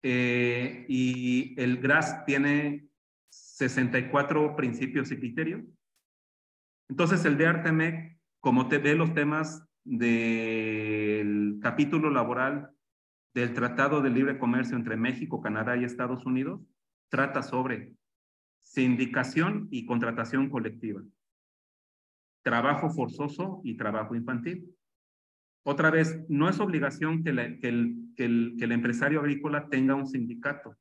Y el GRASP tiene 64 principios y criterios. Entonces el DEARTMEC, como te ve los temas del capítulo laboral del Tratado de Libre Comercio entre México, Canadá y Estados Unidos, trata sobre sindicación y contratación colectiva, trabajo forzoso y trabajo infantil. Otra vez, no es obligación que el empresario agrícola tenga un sindicato.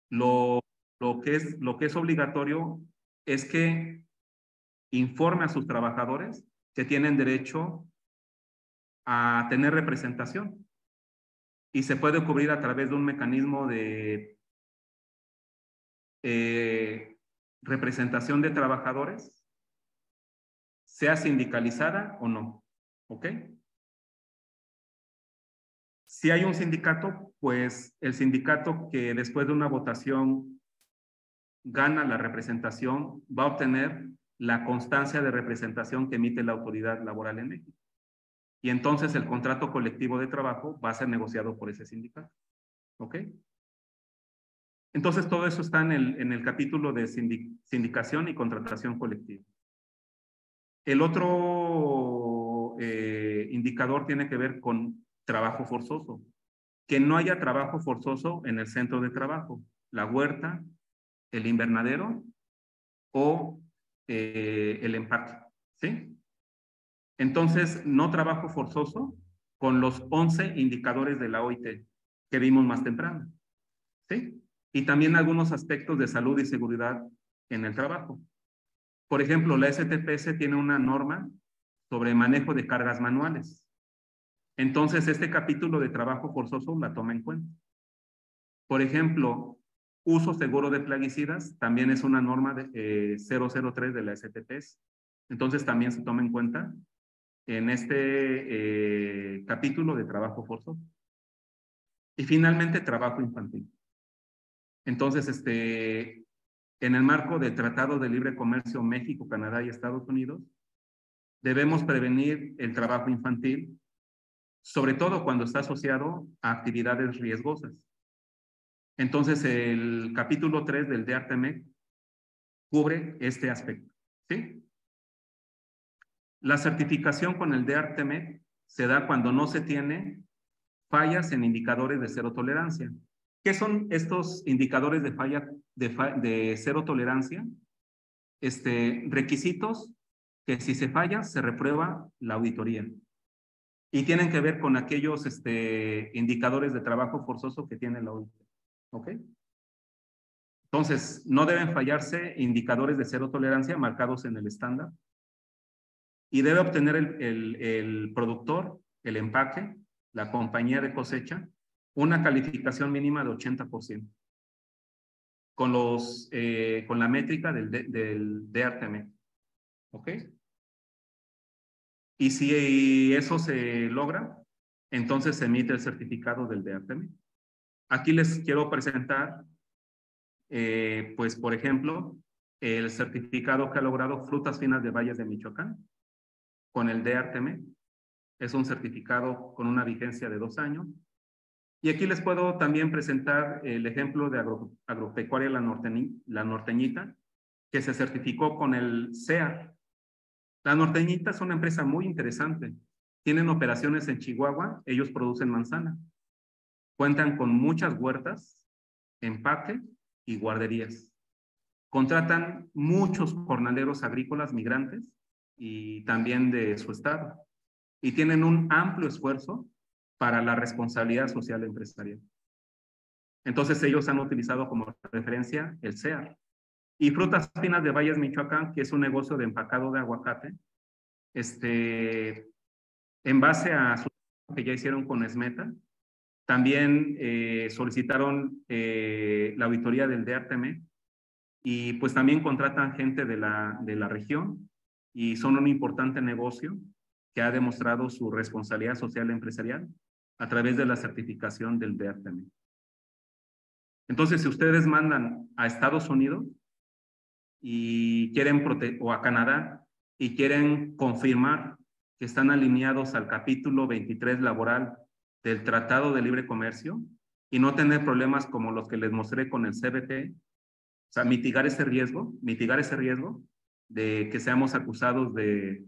Lo que es obligatorio es que informe a sus trabajadores que tienen derecho a tener representación, y se puede cubrir a través de un mecanismo de representación de trabajadores, sea sindicalizada o no, ¿ok? Si hay un sindicato, pues el sindicato que después de una votación gana la representación va a obtener la constancia de representación que emite la autoridad laboral en México. Y entonces el contrato colectivo de trabajo va a ser negociado por ese sindicato. ¿Ok? Entonces todo eso está en el capítulo de sindicación y contratación colectiva. El otro indicador tiene que ver con trabajo forzoso. Que no haya trabajo forzoso en el centro de trabajo, la huerta, el invernadero o el empaque, ¿sí? Entonces, no trabajo forzoso con los 11 indicadores de la OIT que vimos más temprano, ¿sí? Y también algunos aspectos de salud y seguridad en el trabajo. Por ejemplo, la STPS tiene una norma sobre manejo de cargas manuales. Entonces, este capítulo de trabajo forzoso la toma en cuenta. Por ejemplo, uso seguro de plaguicidas también es una norma de 003 de la STPS. Entonces, también se toma en cuenta en este capítulo de trabajo forzoso. Y finalmente, trabajo infantil. Entonces, en el marco del Tratado de Libre Comercio México, Canadá y Estados Unidos, debemos prevenir el trabajo infantil, sobre todo cuando está asociado a actividades riesgosas. Entonces, el capítulo 3 del DEARTMEC cubre este aspecto, ¿sí? La certificación con el DEARTMEC se da cuando no se tiene fallas en indicadores de cero tolerancia. ¿Qué son estos indicadores de falla de cero tolerancia? Requisitos que si se falla, se reprueba la auditoría. Y tienen que ver con aquellos indicadores de trabajo forzoso que tiene la OIT. ¿Ok? Entonces, no deben fallarse indicadores de cero tolerancia marcados en el estándar. Y debe obtener el productor, el empaque, la compañía de cosecha, una calificación mínima de 80%. Con la métrica del DEARTMEC. ¿Ok? Y si eso se logra, entonces se emite el certificado del DEARTMEC. Aquí les quiero presentar, pues, por ejemplo, el certificado que ha logrado Frutas Finas de Valles de Michoacán con el DEARTMEC. Es un certificado con una vigencia de 2 años. Y aquí les puedo también presentar el ejemplo de Agropecuaria La Norteñita, que se certificó con el SEAR. La Norteñita es una empresa muy interesante. Tienen operaciones en Chihuahua, ellos producen manzana. Cuentan con muchas huertas empaque y guarderías. Contratan muchos jornaleros agrícolas migrantes y también de su estado. Y tienen un amplio esfuerzo para la responsabilidad social empresarial. Entonces ellos han utilizado como referencia el SEAR. Y Frutas Finas de Valles, Michoacán, que es un negocio de empacado de aguacate, en base a su que ya hicieron con Esmeta, también solicitaron la auditoría del DRTM y pues también contratan gente de la región y son un importante negocio que ha demostrado su responsabilidad social empresarial a través de la certificación del DRTM. Entonces, si ustedes mandan a Estados Unidos y quieren o a Canadá y quieren confirmar que están alineados al capítulo 23 laboral del Tratado de Libre Comercio y no tener problemas como los que les mostré con el CBT, o sea, mitigar ese riesgo de que seamos acusados de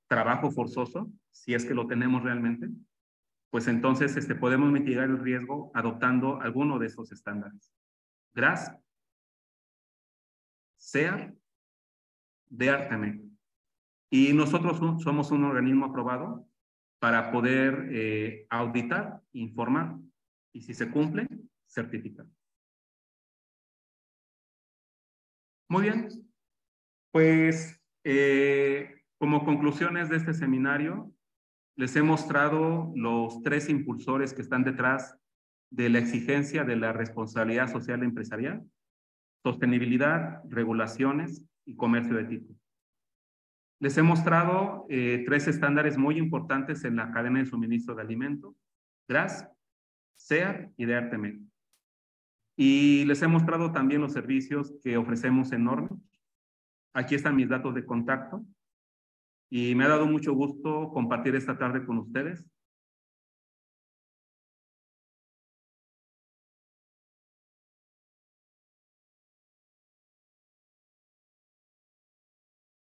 trabajo forzoso, si es que lo tenemos realmente, pues entonces podemos mitigar el riesgo adoptando alguno de esos estándares. GRASP, SEAR, DRTM. Y nosotros somos un organismo aprobado para poder auditar, informar y si se cumple, certificar. Muy bien, pues como conclusiones de este seminario, les he mostrado los 3 impulsores que están detrás de la exigencia de la responsabilidad social empresarial: sostenibilidad, regulaciones y comercio ético. Les he mostrado 3 estándares muy importantes en la cadena de suministro de alimentos: GRASP, SEAR y DRTM. Y les he mostrado también los servicios que ofrecemos en Norme. Aquí están mis datos de contacto y me ha dado mucho gusto compartir esta tarde con ustedes.